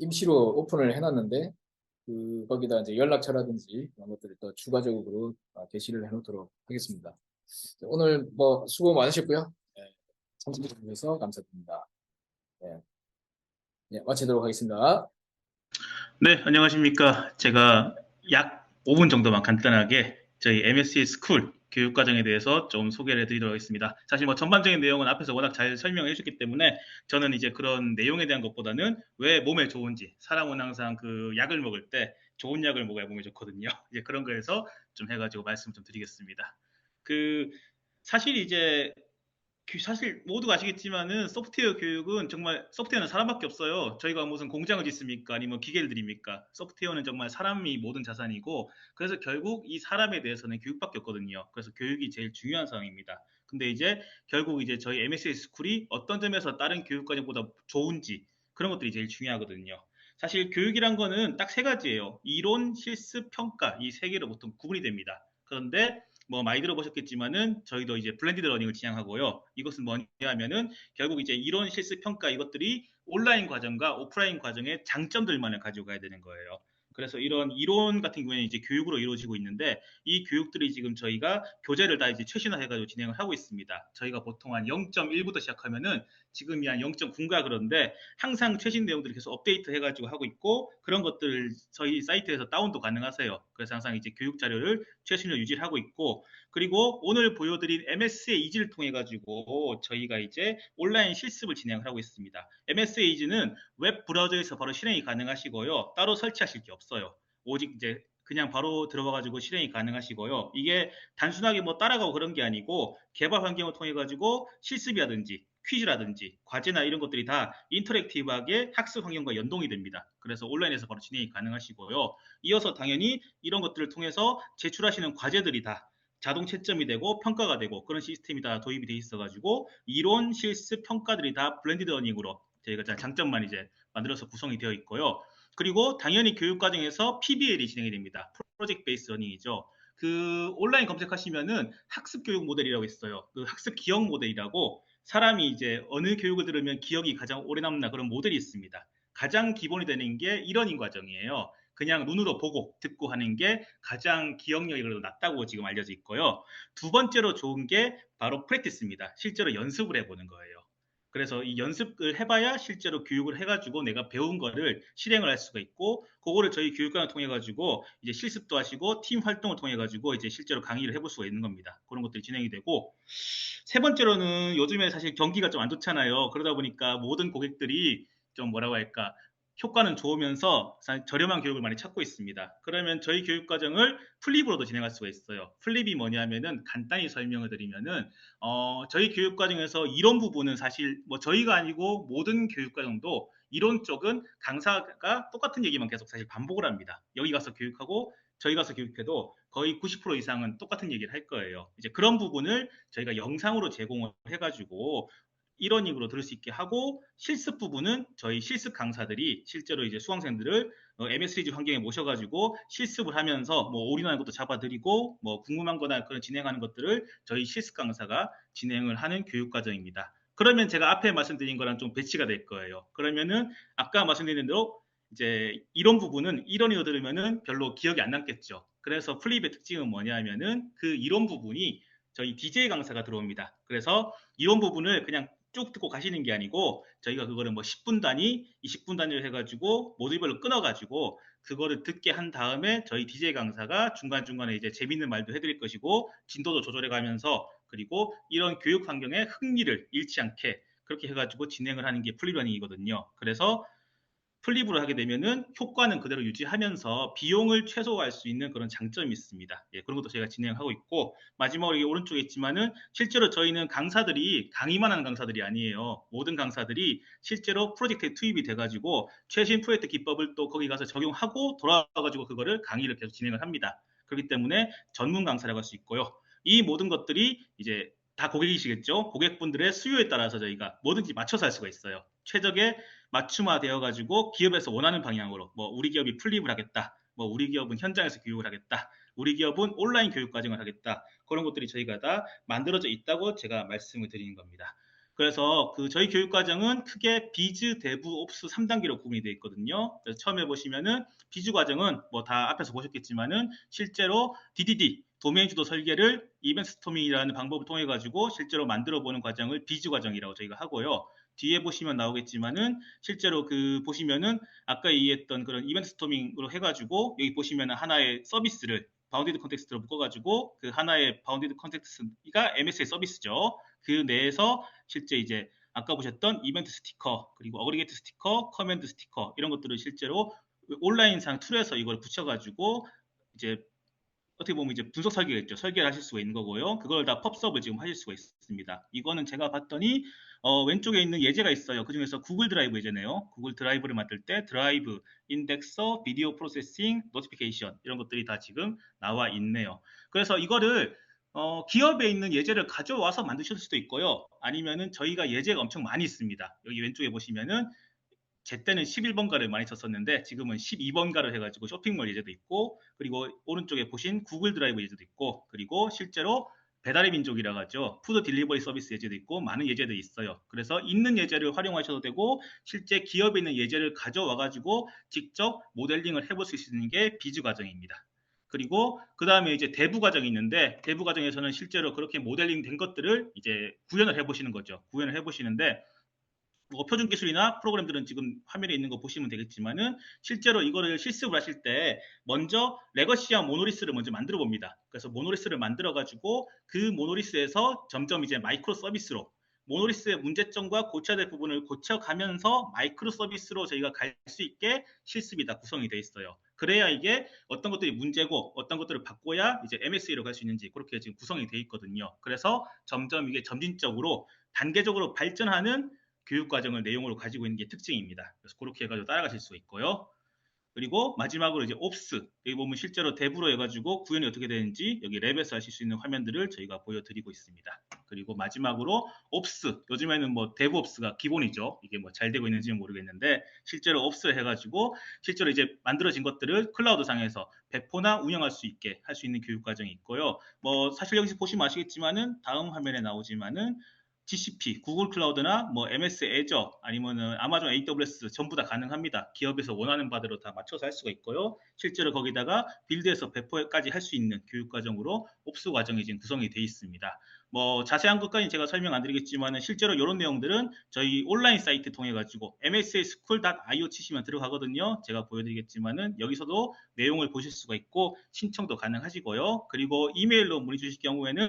임시로 오픈을 해놨는데 거기다 이제 연락처라든지 그런 것들을 또 추가적으로 게시를 해놓도록 하겠습니다. 오늘 뭐 수고 많으셨고요. 네, 참석해 주셔서 감사드립니다. 네, 네, 마치도록 하겠습니다. 네, 안녕하십니까. 제가 약 5분 정도만 간단하게 저희 MSc 스쿨 교육과정에 대해서 좀 소개를 해드리도록 하겠습니다. 사실 뭐 전반적인 내용은 앞에서 워낙 잘 설명해 주셨기 때문에 저는 이제 그런 내용에 대한 것보다는 왜 몸에 좋은지, 사람은 항상 그 약을 먹을 때 좋은 약을 먹어야 몸에 좋거든요. 이제 그런 거에서 좀 해가지고 말씀 좀 드리겠습니다. 사실 이제 사실 모두가 아시겠지만은 소프트웨어 교육은 정말 소프트웨어는 사람밖에 없어요. 저희가 무슨 공장을 짓습니까? 아니면 기계를 드립니까? 소프트웨어는 정말 사람이 모든 자산이고 그래서 결국 이 사람에 대해서는 교육밖에 없거든요. 그래서 교육이 제일 중요한 상황입니다. 근데 이제 결국 이제 저희 MSA 스쿨이 어떤 점에서 다른 교육과정보다 좋은지 그런 것들이 제일 중요하거든요. 사실 교육이란 거는 딱 세 가지예요. 이론, 실습, 평가 이 세 개로 보통 구분이 됩니다. 그런데 뭐 많이 들어보셨겠지만은 저희도 이제 블렌디드 러닝을 지향하고요. 이것은 뭐냐면은 결국 이제 이론 실습 평가 이것들이 온라인 과정과 오프라인 과정의 장점들만을 가지고 가야 되는 거예요. 그래서 이런 이론 같은 경우에는 이제 교육으로 이루어지고 있는데 이 교육들이 지금 저희가 교재를 다 이제 최신화해가지고 진행을 하고 있습니다. 저희가 보통 한 0.1부터 시작하면은 지금이 한 0.9인가 그런데 항상 최신 내용들을 계속 업데이트 해가지고 하고 있고 그런 것들을 저희 사이트에서 다운도 가능하세요. 그래서 항상 이제 교육 자료를 최신으로 유지를 하고 있고 그리고 오늘 보여드린 MS의 이지를 통해 가지고 저희가 이제 온라인 실습을 진행을 하고 있습니다. MS의 이지는 웹 브라우저에서 바로 실행이 가능하시고요. 따로 설치하실 게 없어요. 오직 이제 그냥 바로 들어가가지고 실행이 가능하시고요. 이게 단순하게 뭐 따라가고 그런 게 아니고 개발 환경을 통해 가지고 실습이라든지 퀴즈라든지 과제나 이런 것들이 다 인터랙티브하게 학습 환경과 연동이 됩니다. 그래서 온라인에서 바로 진행이 가능하시고요. 이어서 당연히 이런 것들을 통해서 제출하시는 과제들이 다 자동 채점이 되고 평가가 되고 그런 시스템이 다 도입이 돼 있어가지고 이론, 실습, 평가들이 다 블렌디드 러닝으로 저희가 장점만 이제 만들어서 구성이 되어 있고요. 그리고 당연히 교육 과정에서 PBL이 진행이 됩니다. 프로젝트 베이스 러닝이죠. 그 온라인 검색하시면은 학습 교육 모델이라고 있어요. 그 학습 기억 모델이라고 사람이 이제 어느 교육을 들으면 기억이 가장 오래 남나 그런 모델이 있습니다. 가장 기본이 되는 게 이러닝 과정이에요. 그냥 눈으로 보고 듣고 하는 게 가장 기억력이 그래도 낮다고 지금 알려져 있고요. 두 번째로 좋은 게 바로 프랙티스입니다. 실제로 연습을 해보는 거예요. 그래서 이 연습을 해봐야 실제로 교육을 해가지고 내가 배운 거를 실행을 할 수가 있고 그거를 저희 교육관을 통해 가지고 이제 실습도 하시고 팀 활동을 통해 가지고 이제 실제로 강의를 해볼 수가 있는 겁니다. 그런 것들이 진행이 되고 세 번째로는 요즘에 사실 경기가 좀 안 좋잖아요. 그러다 보니까 모든 고객들이 좀 뭐라고 할까 효과는 좋으면서 저렴한 교육을 많이 찾고 있습니다. 그러면 저희 교육 과정을 플립으로도 진행할 수가 있어요. 플립이 뭐냐면은 간단히 설명을 드리면은 저희 교육 과정에서 이론 부분은 사실 뭐 저희가 아니고 모든 교육 과정도 이론 쪽은 강사가 똑같은 얘기만 계속 사실 반복을 합니다. 여기 가서 교육하고 저희 가서 교육해도 거의 90% 이상은 똑같은 얘기를 할 거예요. 이제 그런 부분을 저희가 영상으로 제공을 해가지고 이러닝으로 들을 수 있게 하고 실습 부분은 저희 실습 강사들이 실제로 이제 수강생들을 MS3G 환경에 모셔가지고 실습을 하면서 뭐 올인하는 것도 잡아드리고 뭐 궁금한 거나 그런 진행하는 것들을 저희 실습 강사가 진행을 하는 교육 과정입니다. 그러면 제가 앞에 말씀드린 거랑 좀 배치가 될 거예요. 그러면은 아까 말씀드린 대로 이제 이론 부분은 이론이어 들으면은 별로 기억이 안 남겠죠. 그래서 플립의 특징은 뭐냐면은 그 이론 부분이 저희 DJ 강사가 들어옵니다. 그래서 이론 부분을 그냥 쭉 듣고 가시는 게 아니고 저희가 그거를 뭐 10분 단위, 20분 단위로 해가지고 모듈별로 끊어가지고 그거를 듣게 한 다음에 저희 DJ 강사가 중간중간에 이제 재밌는 말도 해드릴 것이고 진도도 조절해 가면서 그리고 이런 교육 환경에 흥미를 잃지 않게 그렇게 해가지고 진행을 하는 게 플립러닝이거든요. 그래서 플립으로 하게 되면은 효과는 그대로 유지하면서 비용을 최소화할 수 있는 그런 장점이 있습니다. 예, 그런 것도 저희가 진행하고 있고 마지막으로 여기 오른쪽에 있지만은 실제로 저희는 강사들이 강의만 하는 강사들이 아니에요. 모든 강사들이 실제로 프로젝트에 투입이 돼가지고 최신 프로젝트 기법을 또 거기 가서 적용하고 돌아와가지고 그거를 강의를 계속 진행을 합니다. 그렇기 때문에 전문 강사라고 할 수 있고요. 이 모든 것들이 이제 다 고객이시겠죠? 고객분들의 수요에 따라서 저희가 뭐든지 맞춰서 할 수가 있어요. 최적의 맞춤화되어 가지고 기업에서 원하는 방향으로 뭐 우리 기업이 플립을 하겠다. 뭐 우리 기업은 현장에서 교육을 하겠다. 우리 기업은 온라인 교육 과정을 하겠다. 그런 것들이 저희가 다 만들어져 있다고 제가 말씀을 드리는 겁니다. 그래서 그 저희 교육 과정은 크게 비즈, 데브, 옵스 3단계로 구분이 되어 있거든요. 그래서 처음에 보시면은 비즈 과정은 뭐 다 앞에서 보셨겠지만은 실제로 DDD 도메인 주도 설계를 이벤트 스토밍이라는 방법을 통해 가지고 실제로 만들어 보는 과정을 비즈 과정이라고 저희가 하고요. 뒤에 보시면 나오겠지만은 실제로 그 보시면은 아까 얘기했던 그런 이벤트 스토밍으로 해가지고 여기 보시면은 하나의 서비스를 바운디드 컨텍스트로 묶어가지고 그 하나의 바운디드 컨텍스트가 MS의 서비스죠. 그 내에서 실제 이제 아까 보셨던 이벤트 스티커 그리고 어그리게이트 스티커, 커맨드 스티커 이런 것들을 실제로 온라인상 툴에서 이걸 붙여가지고 이제 어떻게 보면 이제 분석 설계겠죠. 설계를 하실 수가 있는 거고요. 그걸 다 펍섭을 지금 하실 수가 있습니다. 이거는 제가 봤더니 왼쪽에 있는 예제가 있어요. 그 중에서 구글 드라이브 예제네요. 구글 드라이브를 만들 때 드라이브, 인덱서, 비디오 프로세싱, 노티피케이션 이런 것들이 다 지금 나와 있네요. 그래서 이거를 기업에 있는 예제를 가져와서 만드실 수도 있고요. 아니면은 저희가 예제가 엄청 많이 있습니다. 여기 왼쪽에 보시면은 제 때는 11번가를 많이 썼었는데 지금은 12번가를 해가지고 쇼핑몰 예제도 있고 그리고 오른쪽에 보신 구글 드라이브 예제도 있고 그리고 실제로 배달의 민족이라 하죠. 푸드 딜리버리 서비스 예제도 있고 많은 예제들이 있어요. 그래서 있는 예제를 활용하셔도 되고 실제 기업에 있는 예제를 가져와가지고 직접 모델링을 해볼 수 있는 게 비즈 과정입니다. 그리고 그 다음에 이제 대부 과정이 있는데 대부 과정에서는 실제로 그렇게 모델링 된 것들을 이제 구현을 해보시는 거죠. 구현을 해보시는데 뭐 표준 기술이나 프로그램들은 지금 화면에 있는 거 보시면 되겠지만은 실제로 이거를 실습을 하실 때 먼저 레거시한 모노리스를 먼저 만들어 봅니다. 그래서 모노리스를 만들어 가지고 그 모노리스에서 점점 이제 마이크로 서비스로 모노리스의 문제점과 고쳐야 될 부분을 고쳐가면서 마이크로 서비스로 저희가 갈 수 있게 실습이 다 구성이 되어 있어요. 그래야 이게 어떤 것들이 문제고 어떤 것들을 바꿔야 이제 MSA로 갈 수 있는지 그렇게 지금 구성이 되어 있거든요. 그래서 점점 이게 점진적으로 단계적으로 발전하는 교육 과정을 내용으로 가지고 있는 게 특징입니다. 그래서 그렇게 해가지고 따라가실 수 있고요. 그리고 마지막으로 이제 옵스 여기 보면 실제로 대부로 해가지고 구현이 어떻게 되는지 여기 랩에서 하실 수 있는 화면들을 저희가 보여드리고 있습니다. 그리고 마지막으로 옵스 요즘에는 뭐 데브 옵스가 기본이죠. 이게 뭐 잘 되고 있는지는 모르겠는데 실제로 옵스를 해가지고 실제로 이제 만들어진 것들을 클라우드 상에서 배포나 운영할 수 있게 할 수 있는 교육 과정이 있고요. 뭐 사실 여기서 보시면 아시겠지만은 다음 화면에 나오지만은 GCP, 구글 클라우드나 뭐 MS 애저 아니면은 아마존 AWS 전부 다 가능합니다. 기업에서 원하는 바대로 다 맞춰서 할 수가 있고요. 실제로 거기다가 빌드에서 배포까지 할 수 있는 교육 과정으로 옵스 과정이 지금 구성이 되어 있습니다. 뭐 자세한 것까지 제가 설명 안 드리겠지만은 실제로 이런 내용들은 저희 온라인 사이트 통해 가지고 msaschool.io 치시면 들어가거든요. 제가 보여드리겠지만은 여기서도 내용을 보실 수가 있고 신청도 가능하시고요. 그리고 이메일로 문의 주실 경우에는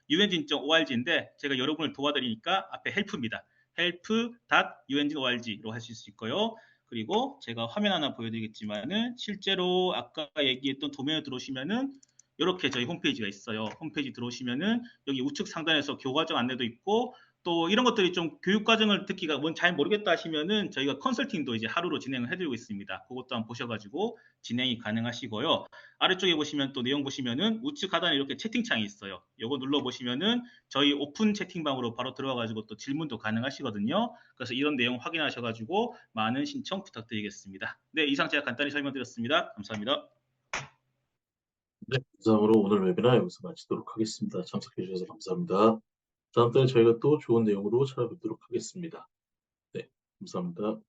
un진.org인데 제가 여러분을 도와드리니까 앞에 help입니다. help.un진.org로 하실 수 있고요. 그리고 제가 화면 하나 보여드리겠지만은 실제로 아까 얘기했던 도면에 들어오시면은 이렇게 저희 홈페이지가 있어요. 홈페이지 들어오시면은 여기 우측 상단에서 교과정 안내도 있고 또 이런 것들이 좀 교육 과정을 듣기가 뭔 잘 모르겠다 하시면은 저희가 컨설팅도 이제 하루로 진행을 해드리고 있습니다. 그것도 한번 보셔가지고 진행이 가능하시고요. 아래쪽에 보시면 또 내용 보시면은 우측 하단에 이렇게 채팅창이 있어요. 요거 눌러 보시면은 저희 오픈 채팅방으로 바로 들어와가지고 또 질문도 가능하시거든요. 그래서 이런 내용 확인하셔가지고 많은 신청 부탁드리겠습니다. 네, 이상 제가 간단히 설명드렸습니다. 감사합니다. 네, 이상으로 오늘 웨비나 여기서 마치도록 하겠습니다. 참석해 주셔서 감사합니다. 다음 달에 저희가 또 좋은 내용으로 찾아뵙도록 하겠습니다. 네, 감사합니다.